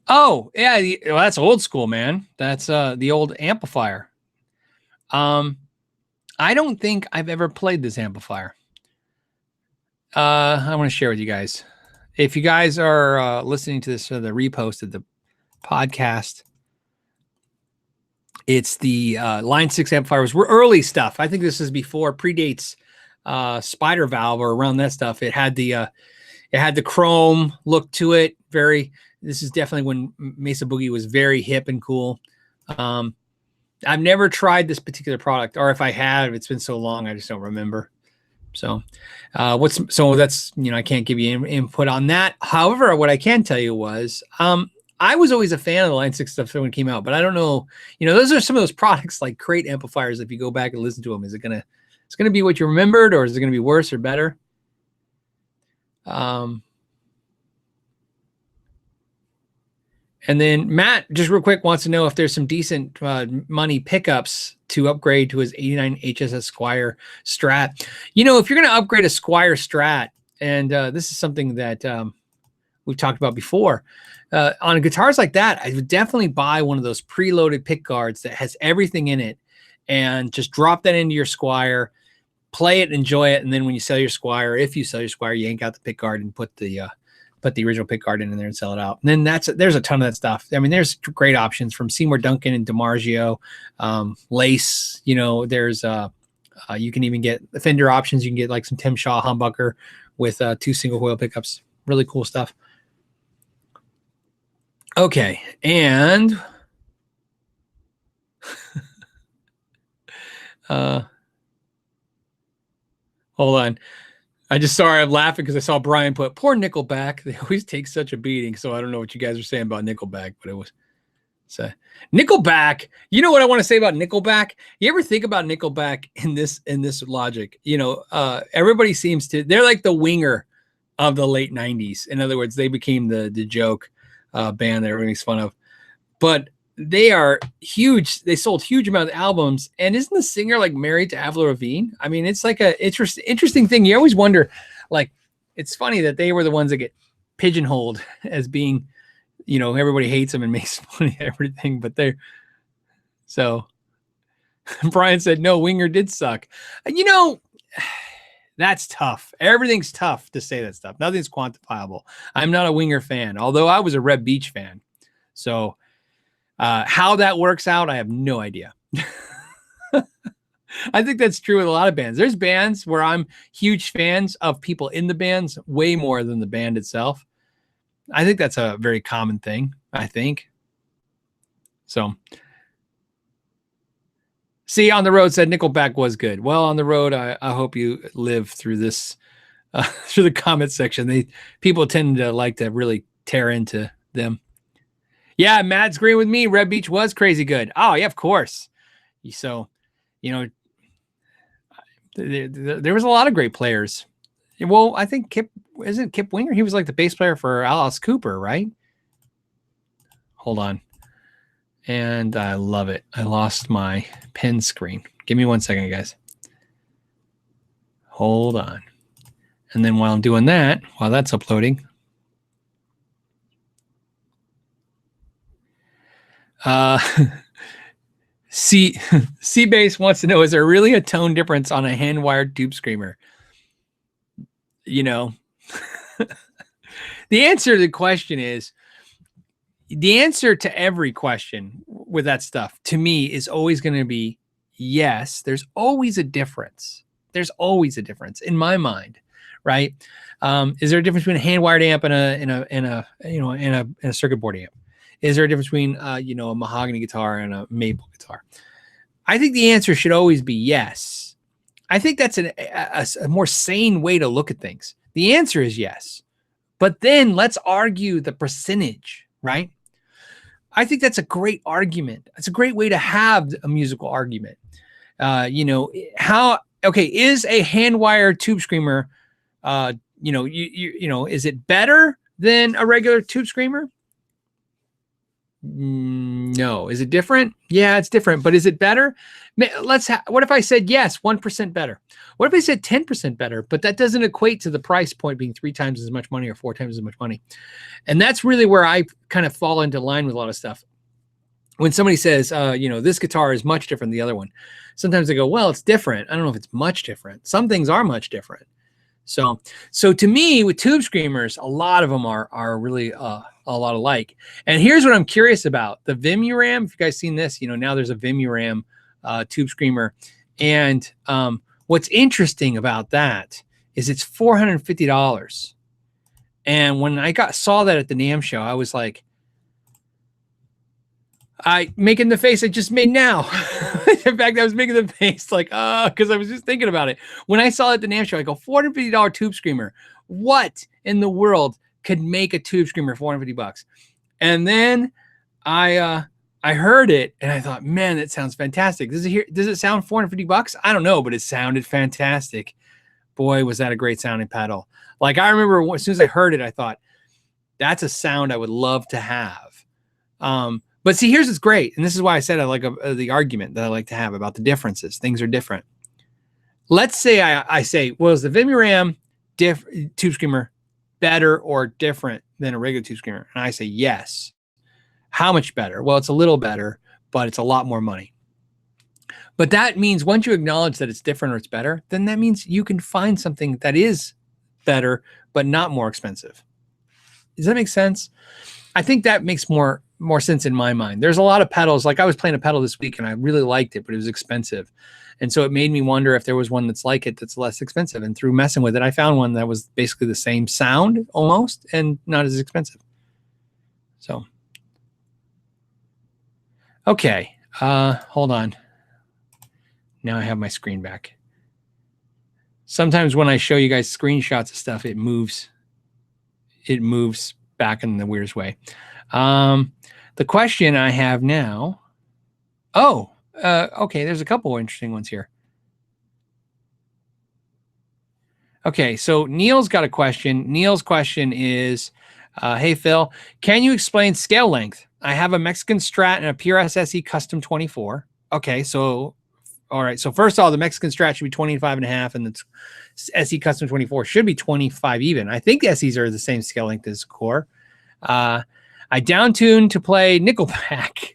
Oh, yeah, well, that's old school, man. That's the old amplifier. I don't think I've ever played this amplifier. I want to share with you guys. If you guys are listening to this, the repost of the podcast, it's the Line 6 amplifiers. We're early stuff. I think this is predates Spider Valve or around that stuff. It had the chrome look to it. This is definitely when Mesa Boogie was very hip and cool. I've never tried this particular product, or if I have, it's been so long I just don't remember. So that's, I can't give you input on that. However, what I can tell you was, I was always a fan of the Line 6 stuff when it came out, but I don't know, those are some of those products like crate amplifiers. If you go back and listen to them, it's going to be what you remembered, or is it going to be worse or better? And then Matt, just real quick, wants to know if there's some decent money pickups to upgrade to his 89 HSS Squire Strat. If you're going to upgrade a Squire Strat, and this is something that we've talked about before, on guitars like that, I would definitely buy one of those preloaded pick guards that has everything in it, and just drop that into your Squire, play it, enjoy it, and then when you sell your Squire, if you sell your Squire, you yank out the pick guard and put the original pick guard in there and sell it out. And then there's a ton of that stuff. I mean, there's great options from Seymour Duncan and DiMarzio, Lace. There's you can even get the Fender options. You can get like some Tim Shaw humbucker with 2 single coil pickups. Really cool stuff. Okay, and hold on. I'm laughing because I saw Brian put poor Nickelback. They always take such a beating. So I don't know what you guys are saying about Nickelback, but it was Nickelback. You know what I want to say about Nickelback? You ever think about Nickelback in this logic? Everybody seems to, they're like the Winger of the late 90s. In other words, they became the joke band that everybody makes fun of. But they are huge. They sold huge amount of albums. And isn't the singer like married to Avril Lavigne? I mean, it's like a interesting thing. You always wonder, like, it's funny that they were the ones that get pigeonholed as being, everybody hates them and makes fun of everything, but they're so Brian said, no, Winger did suck. You know, that's tough. Everything's tough to say that stuff. Nothing's quantifiable. I'm not a Winger fan, although I was a Reb Beach fan. So how that works out, I have no idea. I think that's true with a lot of bands. There's bands where I'm huge fans of people in the bands way more than the band itself. I think that's a very common thing, I think. So, see, On the Road said Nickelback was good. Well, On the Road, I hope you live through this, through the comment section. People tend to like to really tear into them. Yeah, Matt's agreeing with me. Reb Beach was crazy good. Oh, yeah, of course. So, you know, there was a lot of great players. Well, I think Kip Winger? He was like the bass player for Alice Cooper, right? Hold on. And I love it. I lost my pen screen. Give me 1 second, guys. Hold on. And then while I'm doing that, while that's uploading, C-Base wants to know, is there really a tone difference on a hand-wired tube screamer? You know, the answer to the question is, the answer to every question with that stuff, to me, is always going to be yes. There's always a difference. There's always a difference in my mind, right? Is there a difference between a hand-wired amp and a circuit board amp? Is there a difference between a mahogany guitar and a maple guitar? I think the answer should always be yes. I think that's a more sane way to look at things. The answer is yes. But then let's argue the percentage, right? I think that's a great argument. It's a great way to have a musical argument. Is a hand-wired tube screamer, is it better than a regular tube screamer? No. Is it different? Yeah, it's different. But is it better? What if I said yes, 1% better? What if I said 10% better? But that doesn't equate to the price point being 3 times as much money or 4 times as much money. And that's really where I kind of fall into line with a lot of stuff. When somebody says, this guitar is much different than the other one, sometimes I go, well, it's different. I don't know if it's much different. Some things are much different. So to me, with tube screamers, a lot of them are really a lot alike. And here's what I'm curious about. The Vimuram, if you guys seen this, now there's a Vimuram tube screamer. And what's interesting about that is it's $450. And when I saw that at the NAMM show, I was like, making the face I just made now. In fact, I was making the face like, because I was just thinking about it. When I saw it at the NAMM show, I go, $450 tube screamer. What in the world could make a tube screamer $450? And then I heard it and I thought, man, that sounds fantastic. Does it sound $450? I don't know, but it sounded fantastic. Boy, was that a great sounding pedal. Like, I remember as soon as I heard it, I thought, that's a sound I would love to have. But see, here's what's great. And this is why I said I like the argument that I like to have about the differences. Things are different. Let's say I say, well, is the Vimuram tube screamer better or different than a regular tube screamer? And I say, yes. How much better? Well, it's a little better, but it's a lot more money. But that means once you acknowledge that it's different or it's better, then that means you can find something that is better, but not more expensive. Does that make sense? I think that makes more sense in my mind. There's a lot of pedals. Like, I was playing a pedal this week and I really liked it, but it was expensive. And so it made me wonder if there was one that's like it, that's less expensive. And through messing with it, I found one that was basically the same sound almost and not as expensive. So, okay. Hold on. Now I have my screen back. Sometimes when I show you guys screenshots of stuff, it moves back in the weirdest way. The question I have now. Okay. There's a couple interesting ones here. Okay. So Neil's got a question. Neil's question is, hey, Phil, can you explain scale length? I have a Mexican Strat and a PRS SE Custom 24. Okay. So, all right. So first of all, the Mexican Strat should be 25.5 and the SE Custom 24 should be 25 even. I think the SEs are the same scale length as Core. I down-tuned to play Nickelback.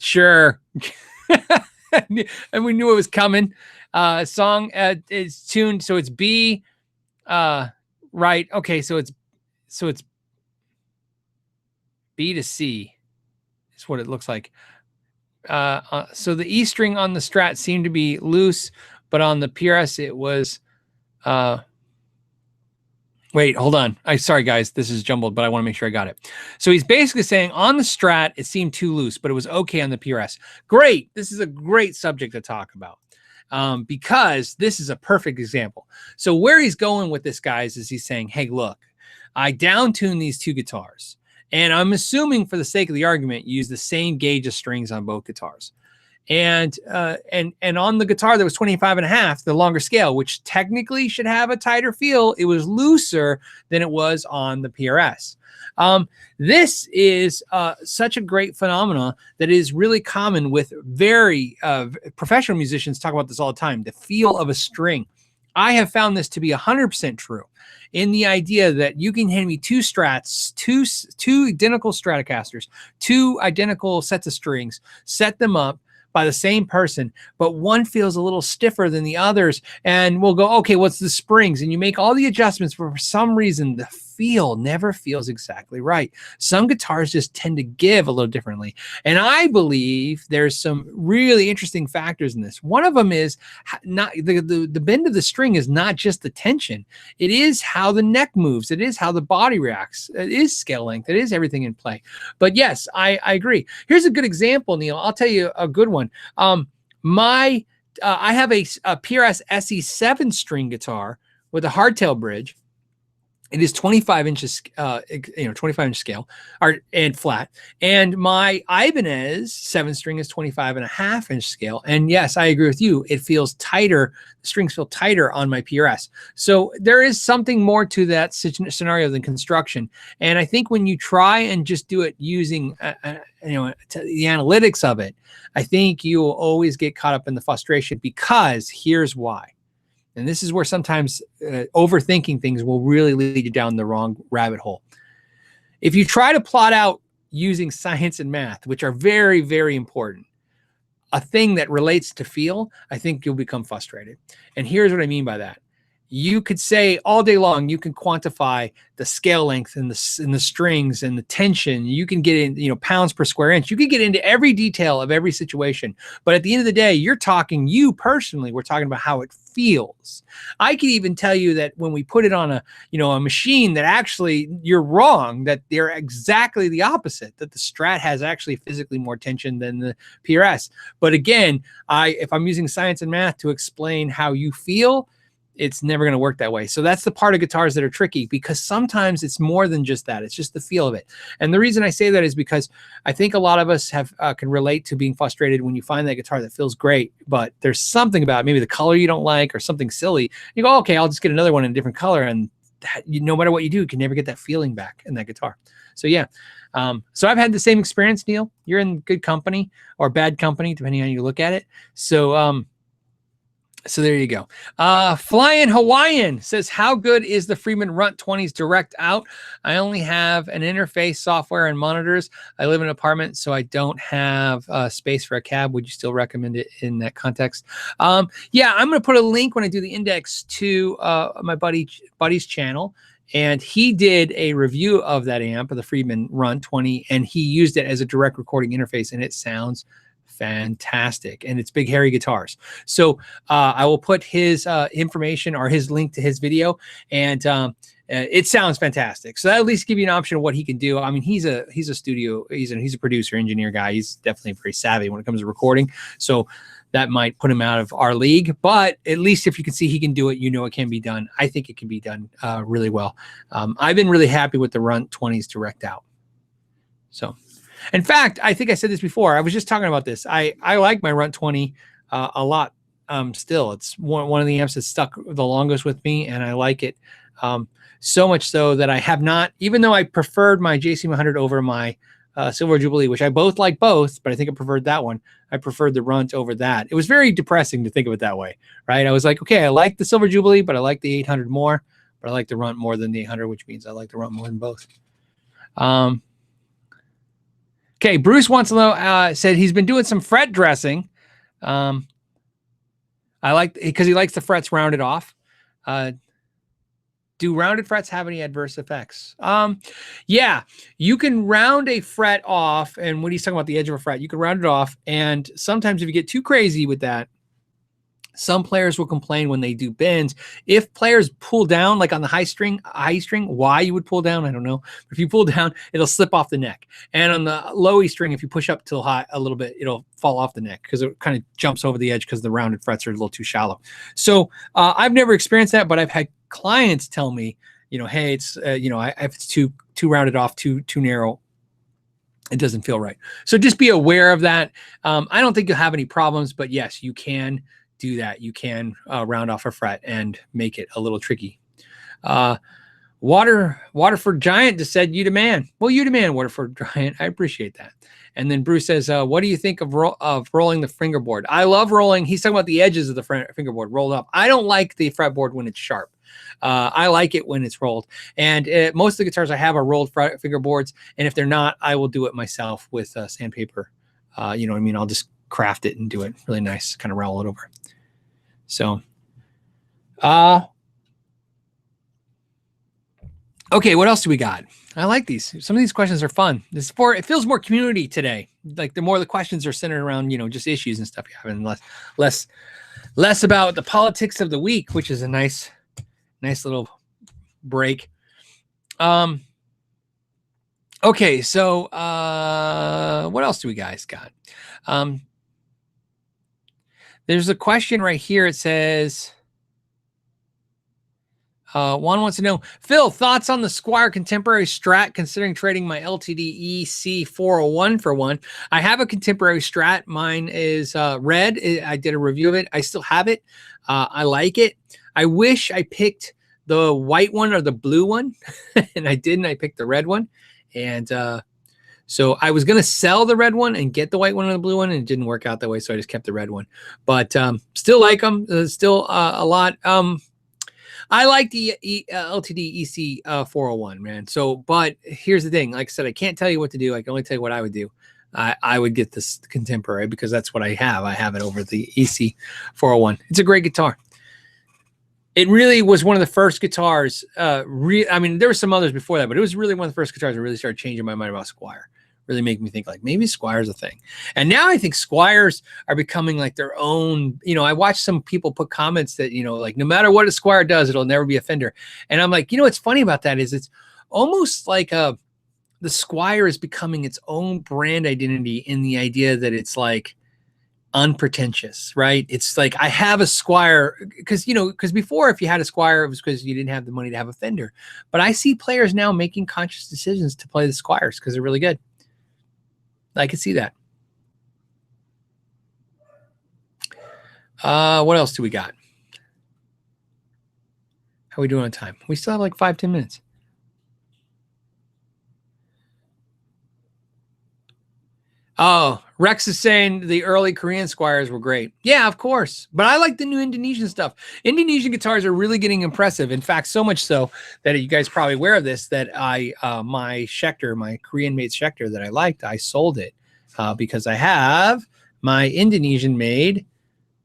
Sure. And we knew it was coming. Song is tuned, so it's B. Right. Okay, so it's B to C is what it looks like. So the E string on the Strat seemed to be loose, but on the PRS it was. Wait, hold on. Sorry guys, this is jumbled, but I want to make sure I got it. So he's basically saying on the Strat it seemed too loose, but it was okay on the PRS. Great. This is a great subject to talk about. Because this is a perfect example. So where he's going with this, guys, is he's saying, hey, look, I down-tune these two guitars. And I'm assuming for the sake of the argument, use the same gauge of strings on both guitars. And on the guitar that was 25.5, the longer scale, which technically should have a tighter feel, it was looser than it was on the PRS. This is such a great phenomena that is really common with very professional musicians. Talk about this all the time, the feel of a string. I have found this to be 100% true in the idea that you can hand me two Strats, two identical Stratocasters, two identical sets of strings, set them up by the same person, but one feels a little stiffer than the others. And we'll go, okay, what's the springs? And you make all the adjustments, but for some reason, the feel never feels exactly right. Some guitars just tend to give a little differently. And I believe there's some really interesting factors in this. One of them is not the bend of the string is not just the tension. It is how the neck moves. It is how the body reacts. It is scale length. It is everything in play. But yes, I agree. Here's a good example, Neil. I'll tell you a good one. I have a PRS SE7 string guitar with a hardtail bridge. It is 25 inches, 25-inch scale and flat. And my Ibanez 7-string is 25.5-inch scale. And yes, I agree with you. It feels tighter. The strings feel tighter on my PRS. So there is something more to that scenario than construction. And I think when you try and just do it using, the analytics of it, I think you will always get caught up in the frustration, because here's why. And this is where sometimes overthinking things will really lead you down the wrong rabbit hole. If you try to plot out using science and math, which are very, very important, a thing that relates to feel, I think you'll become frustrated. And here's what I mean by that. You could say all day long, you can quantify the scale length and the strings and the tension. You can get in, pounds per square inch. You can get into every detail of every situation. But at the end of the day, you personally, we're talking about how it feels. I can even tell you that when we put it on a machine, that actually you're wrong, that they're exactly the opposite, that the Strat has actually physically more tension than the PRS. But again, if I'm using science and math to explain how you feel, it's never going to work that way. So that's the part of guitars that are tricky, because sometimes it's more than just that. It's just the feel of it. And the reason I say that is because I think a lot of us can relate to being frustrated when you find that guitar that feels great, but there's something about maybe the color you don't like or something silly. You go, okay, I'll just get another one in a different color. And no matter what you do, you can never get that feeling back in that guitar. So yeah. So I've had the same experience, Neil. You're in good company or bad company, depending on how you look at it. So there you go. Flying Hawaiian says, how good is the Friedman Runt 20s direct out? I only have an interface, software, and monitors. I live in an apartment, so I don't have space for a cab. Would you still recommend it in that context? Yeah, I'm going to put a link when I do the index to my buddy's channel. And he did a review of that amp, of the Friedman Runt 20, and he used it as a direct recording interface, and it sounds fantastic. And it's big, hairy guitars. So I will put his information or his link to his video, and it sounds fantastic. So that at least give you an option of what he can do. I mean, he's a producer, engineer guy. He's definitely very savvy when it comes to recording. So that might put him out of our league, but at least if you can see he can do it, it can be done. I think it can be done really well. I've been really happy with the Runt 20s direct out. So, in fact, I think I said this before. I was just talking about this. I like my Runt 20 a lot. Still, it's one of the amps that stuck the longest with me, and I like it so much so that I have not, even though I preferred my JC100 over my Silver Jubilee, which I both like both, but I think I preferred that one. I preferred the Runt over that. It was very depressing to think of it that way, right? I was like, okay, I like the Silver Jubilee, but I like the 800 more, but I like the Runt more than the 800, which means I like the Runt more than both. Okay, Bruce wants to know, said he's been doing some fret dressing. I like, because he likes the frets rounded off. Do rounded frets have any adverse effects? Yeah, you can round a fret off, and when he's talking about the edge of a fret, you can round it off, and sometimes if you get too crazy with that, some players will complain when they do bends. If players pull down, like on the high string, why you would pull down, I don't know. If you pull down, it'll slip off the neck. And on the low E string, if you push up till high a little bit, it'll fall off the neck because it kind of jumps over the edge because the rounded frets are a little too shallow. So I've never experienced that, but I've had clients tell me, hey, it's if it's too rounded off, too narrow, it doesn't feel right. So just be aware of that. I don't think you'll have any problems, but yes, you can do that. You can round off a fret and make it a little tricky. Waterford Giant just said, you demand. Well, you demand, Waterford Giant. I appreciate that. And then Bruce says, what do you think of rolling the fingerboard? I love rolling. He's talking about the edges of the fingerboard rolled up. I don't like the fretboard when it's sharp. I like it when it's rolled. And most of the guitars I have are rolled fingerboards. And if they're not, I will do it myself with sandpaper. You know what I mean? I'll just craft it and do it really nice, kind of roll it over. So, okay, what else do we got? I like these. Some of these questions are fun. It feels more community today. Like the more the questions are centered around, just issues and stuff you have, and less about the politics of the week, which is a nice little break. Okay, so what else do we guys got? There's a question right here. It says, Juan wants to know, Phil, thoughts on the Squier Contemporary Strat, considering trading my LTD EC 401 for one. I have a Contemporary Strat. Mine is red. I did a review of it. I still have it. I like it. I wish I picked the white one or the blue one, and I didn't. I picked the red one. And so I was going to sell the red one and get the white one and the blue one, and it didn't work out that way, so I just kept the red one. But still like them. Still a lot. I like the LTD EC 401, man. So, but here's the thing. Like I said, I can't tell you what to do. I can only tell you what I would do. I would get this Contemporary because that's what I have. I have it over the EC 401. It's a great guitar. It really was one of the first guitars. I mean, there were some others before that, but it was really one of the first guitars that really started changing my mind about Squier. Really make me think like maybe Squier's a thing. And now I think Squiers are becoming like their own, I watched some people put comments that, like no matter what a Squier does, it'll never be a Fender. And I'm like, what's funny about that is it's almost like the Squier is becoming its own brand identity in the idea that it's like unpretentious, right? It's like I have a Squier because before if you had a Squier, it was because you didn't have the money to have a Fender. But I see players now making conscious decisions to play the Squiers because they're really good. I can see that. What else do we got? How are we doing on time? We still have like 5-10 minutes. Oh, Rex is saying the early Korean Squiers were great. Yeah, of course. But I like the new Indonesian stuff. Indonesian guitars are really getting impressive. In fact, so much so that you guys probably aware of this, that my Schecter, my Korean-made Schecter that I liked, I sold it because I have my Indonesian-made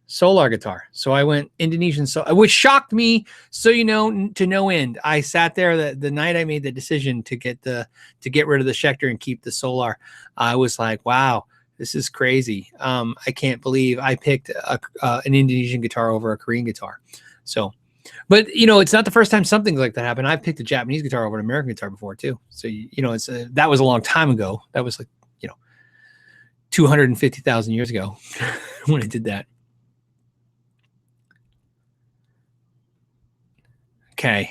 Solar guitar. So I went Indonesian, which shocked me. So to no end. I sat there the night I made the decision to get rid of the Schecter and keep the Solar. I was like, wow, this is crazy. I can't believe I picked an Indonesian guitar over a Korean guitar. So, but it's not the first time something like that happened. I've picked a Japanese guitar over an American guitar before too. So it's that was a long time ago. That was like 250,000 years ago when I did that. Okay.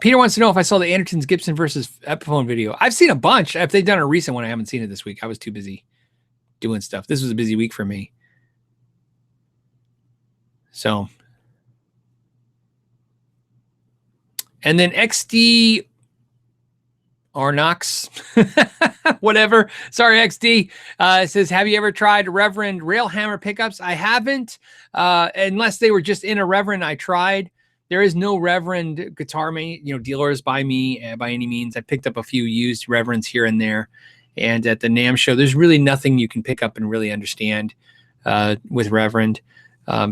Peter wants to know if I saw the Andertons Gibson versus Epiphone video. I've seen a bunch. If they've done a recent one, I haven't seen it this week. I was too busy doing stuff. This was a busy week for me. So. And then XD or Knox, whatever. Sorry, XD. It says, have you ever tried Reverend Railhammer pickups? I haven't, unless they were just in a Reverend. I tried, There is no Reverend guitar, dealers by me by any means. I picked up a few used Reverends here and there, and at the NAMM show, there's really nothing you can pick up and really understand with Reverend.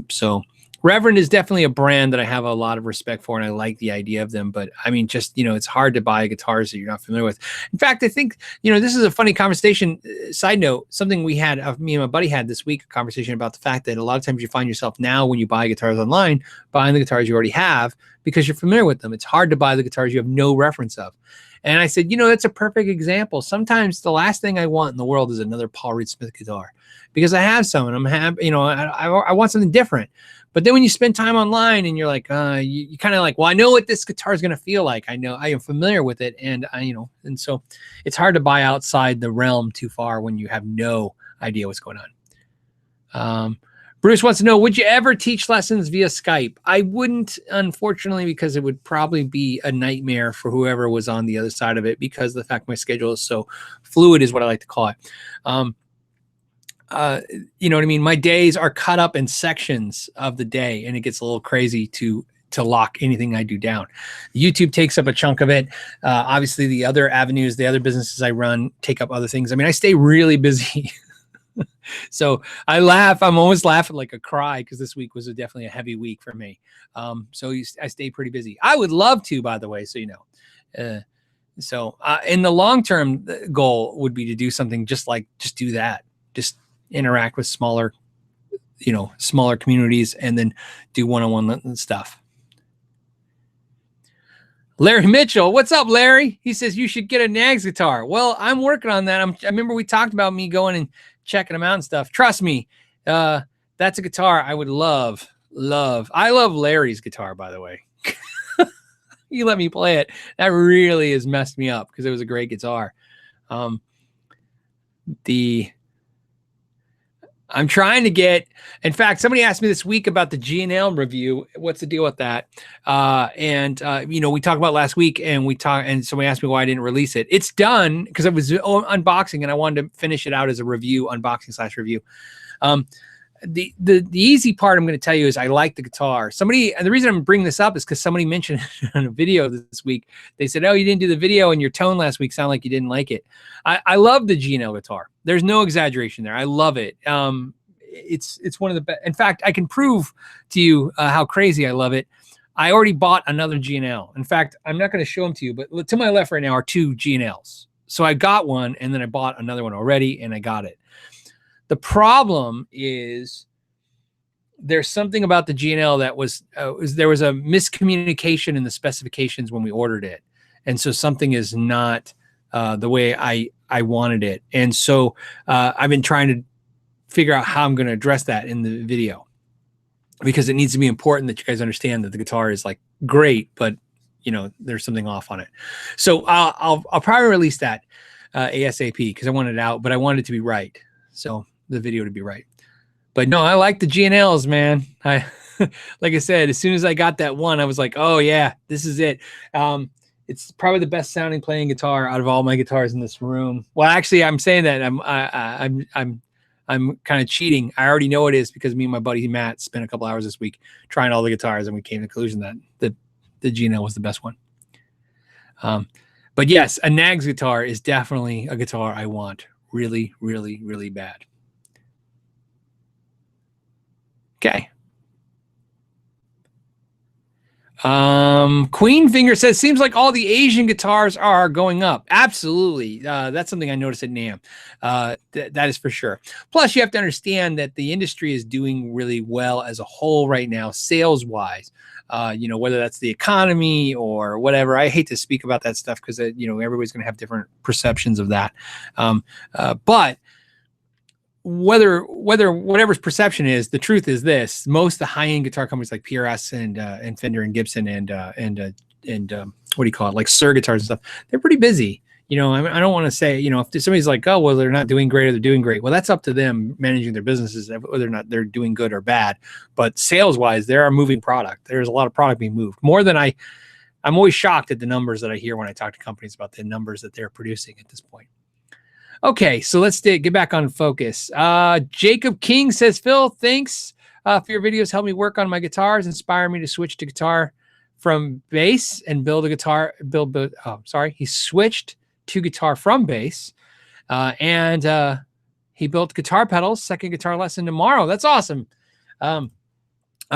So Reverend is definitely a brand that I have a lot of respect for, and I like the idea of them. But I mean, just, it's hard to buy guitars that you're not familiar with. In fact, I think, this is a funny conversation. Side note, something we had, me and my buddy had this week, a conversation about the fact that a lot of times you find yourself now when you buy guitars online, buying the guitars you already have because you're familiar with them. It's hard to buy the guitars you have no reference of. And I said, that's a perfect example. Sometimes the last thing I want in the world is another Paul Reed Smith guitar, because I have some and I'm happy, I want something different. But then when you spend time online and you're like, you kind of like, well, I know what this guitar is going to feel like. I know I am familiar with it. And and so it's hard to buy outside the realm too far when you have no idea what's going on. Bruce wants to know, would you ever teach lessons via Skype? I wouldn't, unfortunately, because it would probably be a nightmare for whoever was on the other side of it, because of the fact my schedule is so fluid, is what I like to call it. You know what I mean? My days are cut up in sections of the day, and it gets a little crazy to lock anything I do down. YouTube takes up a chunk of it. Obviously, the other avenues, the other businesses I run take up other things. I mean, I stay really busy. So I laugh. I'm almost laughing like a cry, because this week was definitely a heavy week for me. So I stay pretty busy. I would love to, by the way, so in the long term, the goal would be to do something just do that. Just interact with smaller communities and then do one-on-one stuff. Larry Mitchell, what's up, Larry? He says you should get a Nags guitar. Well, I'm working on that. I remember we talked about me going and checking them out and stuff. Trust me, that's a guitar I would love. I love Larry's guitar, by the way. You let me play it. That really has messed me up, because it was a great guitar. I'm trying to get, in fact, somebody asked me this week about the G&L review. What's the deal with that? We talked about last week, and somebody asked me why I didn't release it. It's done because I was unboxing and I wanted to finish it out as a review, unboxing/review. The easy part I'm going to tell you is I like the guitar. And the reason I'm bringing this up is because somebody mentioned it on a video this week. They said, "Oh, you didn't do the video, and your tone last week sounded like you didn't like it." I love the G&L guitar. There's no exaggeration there. I love it. It's one of the best. In fact, I can prove to you how crazy I love it. I already bought another G&L. In fact, I'm not going to show them to you, but to my left right now are two G&Ls. So I got one, and then I bought another one already, and I got it. The problem is there's something about the G&L that there was a miscommunication in the specifications when we ordered it. And so something is not the way I wanted it. And so I've been trying to figure out how I'm going to address that in the video, because it needs to be important that you guys understand that the guitar is like great, but there's something off on it. So I'll probably release that ASAP, because I want it out, but I want it to be right. So the video to be right. But no, I like the G&Ls, man. Like I said, as soon as I got that one, I was like, oh yeah, this is it. It's probably the best sounding playing guitar out of all my guitars in this room. Well, actually, I'm saying that I'm kind of cheating. I already know it is, because me and my buddy Matt spent a couple hours this week trying all the guitars, and we came to the conclusion that the G&L was the best one. But yes, a Nags guitar is definitely a guitar I want really, really, really bad. Okay. Queen Finger says, seems like all the Asian guitars are going up. Absolutely. That's something I noticed at NAMM. That is for sure. Plus, you have to understand that the industry is doing really well as a whole right now, sales-wise. Whether that's the economy or whatever. I hate to speak about that stuff, because everybody's going to have different perceptions of that. But whatever's perception is, the truth is this: most of the high-end guitar companies like PRS and Fender and Gibson and what do you call it, like Suhr guitars and stuff, they're pretty busy. I don't want to say, if somebody's like, oh, well, they're not doing great or they're doing great. Well, that's up to them managing their businesses, whether or not they're doing good or bad. But sales-wise, they're a moving product. There's a lot of product being moved. More than I'm always shocked at the numbers that I hear when I talk to companies about the numbers that they're producing at this point. Okay, so let's get back on focus. Jacob King says, Phil, thanks for your videos. Help me work on my guitars, inspire me to switch to guitar from bass and build a guitar. He switched to guitar from bass, and he built guitar pedals. Second guitar lesson tomorrow. That's awesome. I'm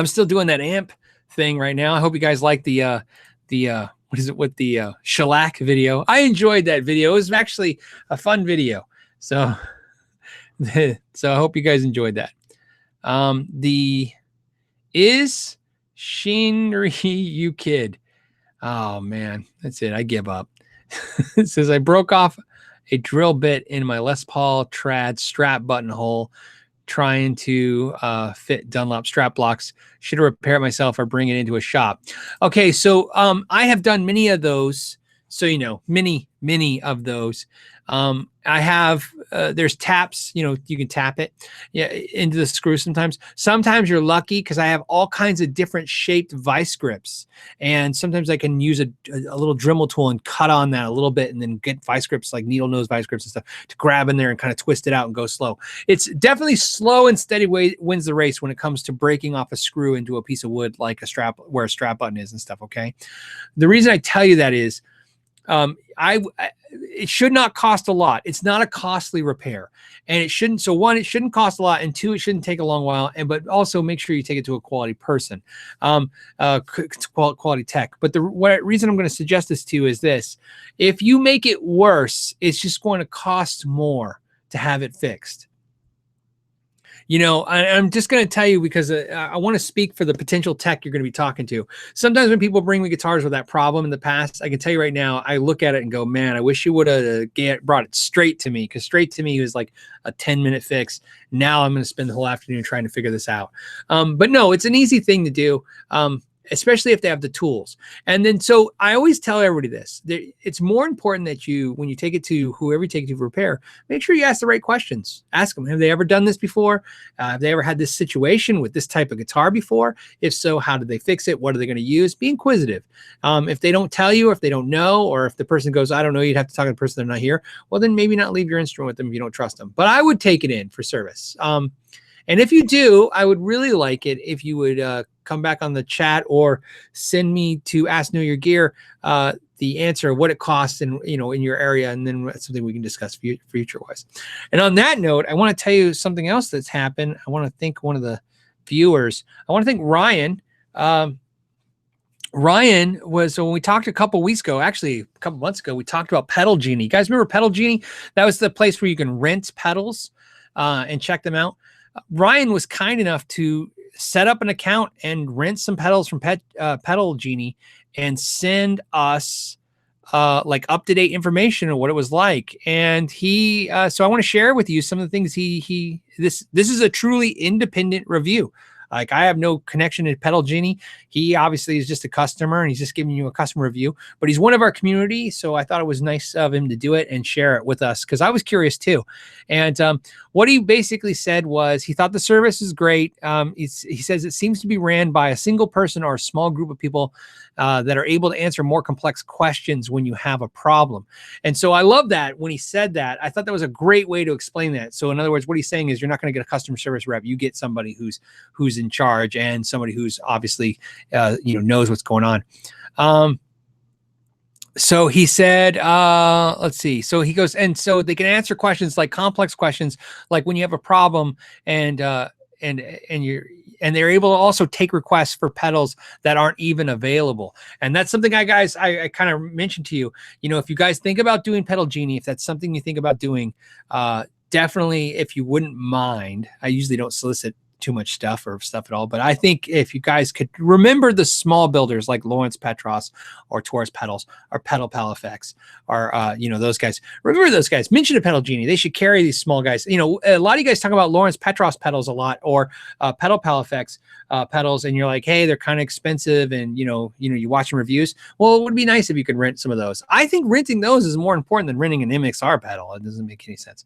still doing that amp thing right now. I hope you guys like the what is it with the shellac video. I enjoyed that video. It was actually a fun video. So so I hope you guys enjoyed that. The is Shinri you kid. Oh man, that's it. I give up. It says I broke off a drill bit in my Les Paul Trad strap buttonhole trying to fit Dunlop strap blocks. Should have repaired it myself or bring it into a shop. Okay, so I have done many of those. So, you know, many of those. I have, there's taps, you know, you can tap it into the screw sometimes. Sometimes you're lucky because I have all kinds of different shaped vice grips. And sometimes I can use a little Dremel tool and cut on that a little bit and then get vice grips, like needle nose vice grips and stuff, to grab in there and kind of twist it out and go slow. It's definitely slow and steady wins the race when it comes to breaking off a screw into a piece of wood like a strap, where a strap button is and stuff, okay? The reason I tell you that is, it should not cost a lot. It's not a costly repair, and it shouldn't. So one, it shouldn't cost a lot, and two, it shouldn't take a long while. And but also make sure you take it to a quality person, quality tech. But the reason I'm going to suggest this to you is this: if you make it worse, it's just going to cost more to have it fixed. You know, I'm just going to tell you because I want to speak for the potential tech you're going to be talking to. Sometimes when people bring me guitars with that problem in the past, I can tell you right now, I look at it and go, man, I wish you would have brought it straight to me, because straight to me was like a 10-minute fix. Now I'm going to spend the whole afternoon trying to figure this out. But no, it's an easy thing to do. Especially if they have the tools. And then, so I always tell everybody this, it's more important that you, when you take it to whoever you take it to for repair, make sure you ask the right questions. Ask them, have they ever done this before? Have they ever had this situation with this type of guitar before? If so, how did they fix it? What are they going to use? Be inquisitive. If they don't tell you, or if they don't know, or if the person goes, I don't know, you'd have to talk to the person, they're not here. Well, then maybe not leave your instrument with them if you don't trust them. But I would take it in for service. And if you do, I would really like it if you would come back on the chat or send me to Ask Know Your Gear the answer, what it costs, in in your area, and then that's something we can discuss future-wise. And on that note, I want to tell you something else that's happened. I want to thank one of the viewers. I want to thank Ryan. Ryan was, so when we talked a couple weeks ago, actually a couple months ago, we talked about Pedal Genie. You guys remember Pedal Genie? That was the place where you can rent pedals and check them out. Ryan was kind enough to set up an account and rent some pedals from Pedal Genie and send us like up-to-date information on what it was like. And he, so I want to share with you some of the things this is a truly independent review. Like, I have no connection to Pedal Genie. He obviously is just a customer, and he's just giving you a customer review, but he's one of our community. So I thought it was nice of him to do it and share it with us, because I was curious too. And what he basically said was he thought the service is great. He says it seems to be ran by a single person or a small group of people that are able to answer more complex questions when you have a problem. And so I love that when he said that. I thought that was a great way to explain that. So in other words, what he's saying is you're not going to get a customer service rep. You get somebody who's in charge, and somebody who's obviously knows what's going on. So he said, let's see. So he goes, and so they can answer questions, like complex questions, like when you have a problem, and they're able to also take requests for pedals that aren't even available. And that's something I kind of mentioned to you. If you guys think about doing Pedal Genie, if that's something you think about doing, definitely, if you wouldn't mind, I usually don't solicit too much stuff at all, but I think if you guys could remember the small builders like Lawrence Petros or Taurus Pedals or Pedal Pal Effects, or those guys, remember those guys. Mention a Pedal Genie. They should carry these small guys. A lot of you guys talk about Lawrence Petros pedals a lot, or Pedal Pal Effects pedals, and you're like, hey, they're kind of expensive, and you watch some reviews. Well, it would be nice if you could rent some of those. I think renting those is more important than renting an MXR pedal. It doesn't make any sense.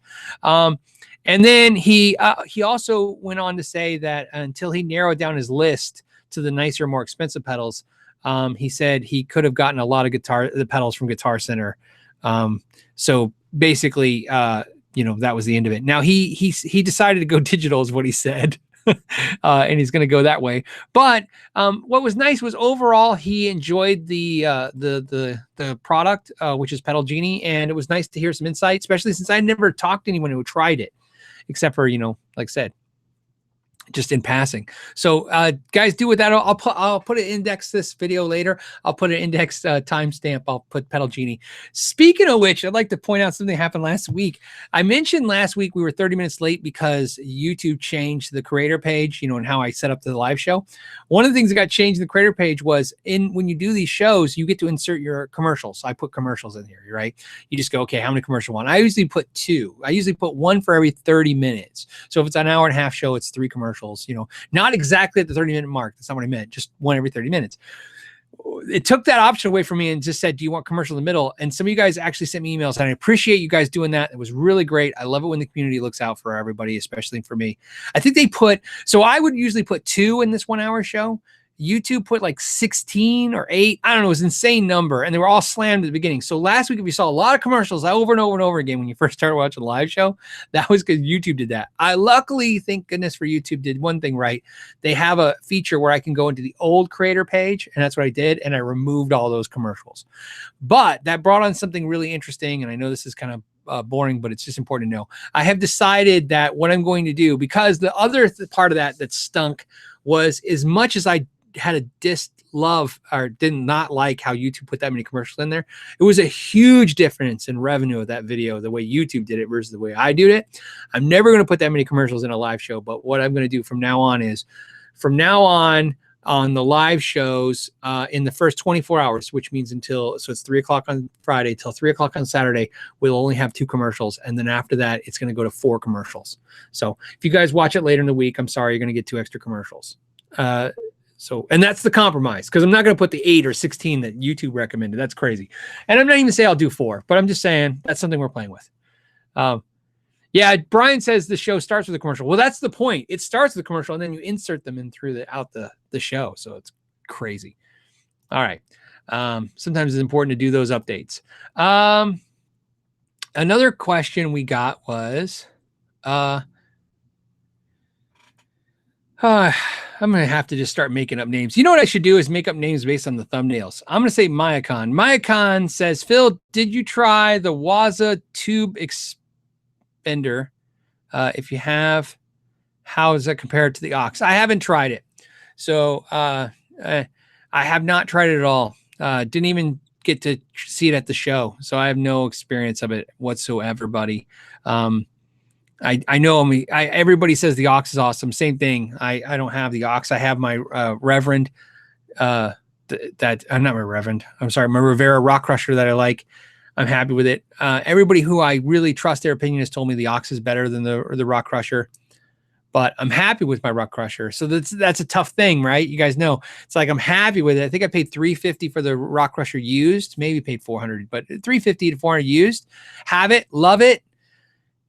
And then he also went on to say that until he narrowed down his list to the nicer, more expensive pedals, he said he could have gotten a lot of the pedals from Guitar Center. So basically, that was the end of it. Now he decided to go digital, is what he said. and he's going to go that way. But what was nice was overall he enjoyed the product, which is Pedal Genie, and it was nice to hear some insight, especially since I never talked to anyone who tried it, except for, like I said, just in passing. So guys, do with that. I'll put an index this video later. I'll put an index timestamp. I'll put Pedal Genie. Speaking of which, I'd like to point out something happened last week. I mentioned last week we were 30 minutes late because YouTube changed the creator page, and how I set up the live show. One of the things that got changed in the creator page was when you do these shows, you get to insert your commercials. I put commercials in here, right? You just go, okay, how many commercials want? I usually put 2. I usually put 1 for every 30 minutes. So if it's an hour and a half show, it's 3 commercials. Not exactly at the 30-minute mark. That's not what I meant. Just 1 every 30 minutes. It took that option away from me and just said, do you want commercial in the middle? And some of you guys actually sent me emails, and I appreciate you guys doing that. It was really great. I love it when the community looks out for everybody, especially for me. I think so I would usually put 2 in this 1-hour show. YouTube put like 16 or 8. I don't know. It was an insane number. And they were all slammed at the beginning. So last week, if you saw a lot of commercials over and over and over again when you first started watching the live show, that was because YouTube did that. I luckily, thank goodness for YouTube, did one thing right. They have a feature where I can go into the old creator page. And that's what I did. And I removed all those commercials. But that brought on something really interesting. And I know this is kind of boring, but it's just important to know. I have decided that what I'm going to do, because the other part of that stunk was, as much as I had a dislove or did not like how YouTube put that many commercials in there, it was a huge difference in revenue of that video, the way YouTube did it versus the way I did it. I'm never going to put that many commercials in a live show, but what I'm going to do from now on is, on the live shows, in the first 24 hours, which means so it's 3 o'clock on Friday till 3 o'clock on Saturday, we'll only have 2 commercials. And then after that, it's going to go to 4 commercials. So if you guys watch it later in the week, I'm sorry, you're going to get 2 extra commercials. And that's the compromise, because I'm not going to put the 8 or 16 that YouTube recommended. That's crazy. And I'm not even saying I'll do 4, but I'm just saying that's something we're playing with. Yeah, Brian says the show starts with a commercial. Well, that's the point. It starts with a commercial, and then you insert them in throughout the show. So it's crazy. All right. Sometimes it's important to do those updates. Another question we got was, I'm going to have to just start making up names. You know what I should do is make up names based on the thumbnails. I'm going to say Mayakon. Mayakon says, Phil, did you try the Waza tube expander? If you have, how is that compared to the aux? I haven't tried it. So I have not tried it at all. Didn't even get to see it at the show. So I have no experience of it whatsoever, buddy. I know everybody says the aux is awesome. Same thing. I don't have the aux. I have my Reverend, I'm not my Reverend. I'm sorry, my Rivera Rock Crusher that I like. I'm happy with it. Everybody who I really trust their opinion has told me the aux is better than the Rock Crusher, but I'm happy with my Rock Crusher. So that's a tough thing, right? You guys know, it's like I'm happy with it. I think I paid $350 for the Rock Crusher used, maybe paid $400, but $350 to $400 used. Have it, love it.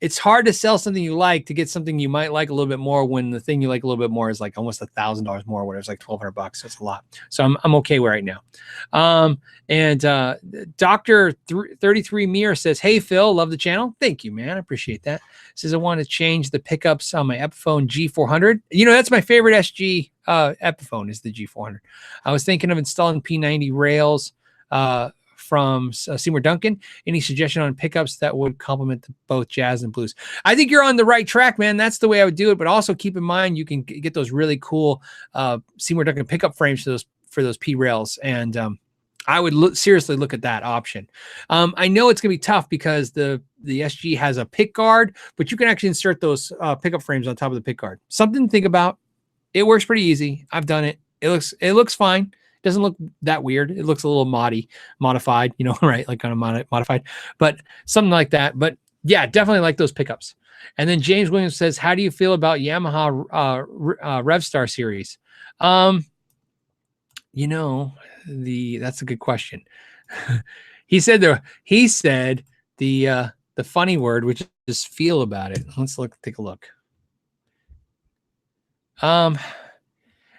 It's hard to sell something you like to get something you might like a little bit more when the thing you like a little bit more is like almost $1,000 more, whatever. It's like $1,200. That's a lot. So I'm okay right now. And Dr. 33 Mir says, hey, Phil, love the channel. Thank you, man. I appreciate that. Says I want to change the pickups on my Epiphone G400. That's my favorite SG Epiphone is the G400. I was thinking of installing P90 rails from Seymour Duncan. Any suggestion on pickups that would complement both jazz and blues? I think you're on the right track, man. That's the way I would do it. But also keep in mind, you can get those really cool Seymour Duncan pickup frames for those P rails. And I would seriously look at that option. I know it's going to be tough because the SG has a pick guard, but you can actually insert those pickup frames on top of the pick guard. Something to think about. It works pretty easy. I've done it. It looks fine. Doesn't look that weird. It looks a little modified, right? Like kind of modified, but something like that. But yeah, definitely like those pickups. And then James Williams says, how do you feel about Yamaha RevStar series? That's a good question. He said the funny word, which is feel about it. Let's take a look.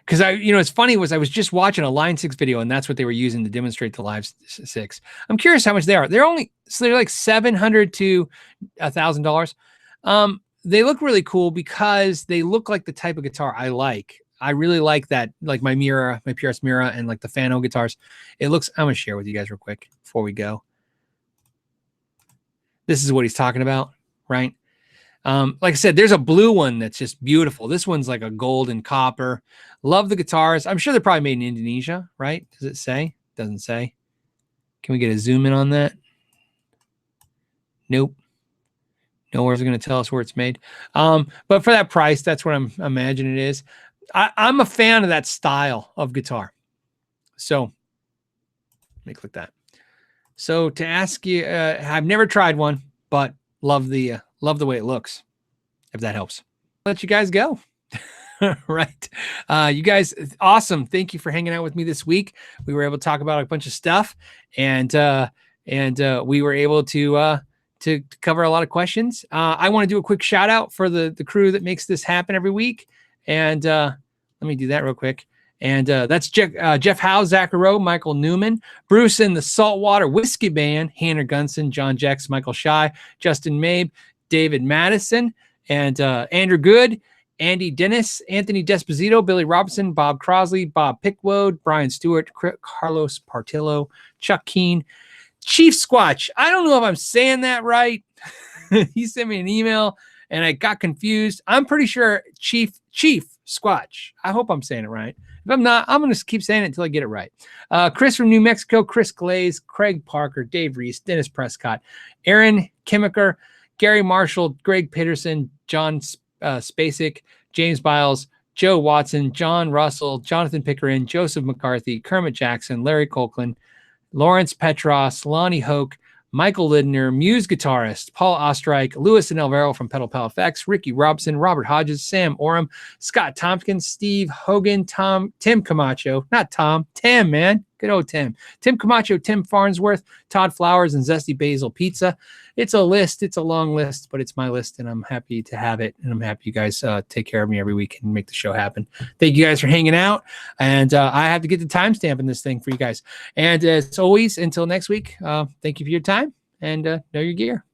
Because it's funny was I was just watching a Line 6 video, and that's what they were using to demonstrate the Live 6. I'm curious how much they are. They're like $700 to $1,000. they look really cool because they look like the type of guitar I like. I really like that, like my Mira, my PRS Mira, and like the Fano guitars. It looks, I'm going to share with you guys real quick before we go. This is what he's talking about, right? Like I said, there's a blue one that's just beautiful. This one's like a gold and copper. Love the guitars. I'm sure they're probably made in Indonesia, right? Does it say? Doesn't say. Can we get a zoom in on that? Nope. Nowhere's going to tell us where it's made. But for that price, that's what I'm imagining it is. I'm a fan of that style of guitar. So let me click that. So to ask you, I've never tried one, but love the way it looks, if that helps. Let you guys go. Right. You guys, awesome. Thank you for hanging out with me this week. We were able to talk about a bunch of stuff, and we were able to cover a lot of questions. I want to do a quick shout out for the crew that makes this happen every week. And let me do that real quick. And that's Jeff Howe, Zach Rowe, Michael Newman, Bruce and the Saltwater Whiskey Band, Hannah Gunson, John Jex, Michael Shy, Justin Mabe, David Madison, and Andrew Good, Andy Dennis, Anthony Desposito, Billy Robinson, Bob Crosley, Bob Pickwoad, Brian Stewart, Carlos Partillo, Chuck Keene, Chief Squatch. I don't know if I'm saying that right. He sent me an email and I got confused. I'm pretty sure Chief Squatch. I hope I'm saying it right. If I'm not, I'm going to keep saying it until I get it right. Chris from New Mexico, Chris Glaze, Craig Parker, Dave Reese, Dennis Prescott, Aaron Kimmicker, Gary Marshall, Greg Peterson, John Spacek, James Biles, Joe Watson, John Russell, Jonathan Pickering, Joseph McCarthy, Kermit Jackson, Larry Colklin, Lawrence Petros, Lonnie Hoke, Michael Lidner, Muse guitarist, Paul Ostreich, Louis and Alvaro from Pedal Pal Effects, Ricky Robson, Robert Hodges, Sam Oram, Scott Tompkins, Steve Hogan, Tim Camacho, not Tom, Tim, man. Good old Tim. Tim Camacho, Tim Farnsworth, Todd Flowers, and Zesty Basil Pizza. It's a list. It's a long list, but it's my list, and I'm happy to have it. And I'm happy you guys take care of me every week and make the show happen. Thank you guys for hanging out. And I have to get the timestamp in this thing for you guys. And as always, until next week, thank you for your time and know your gear.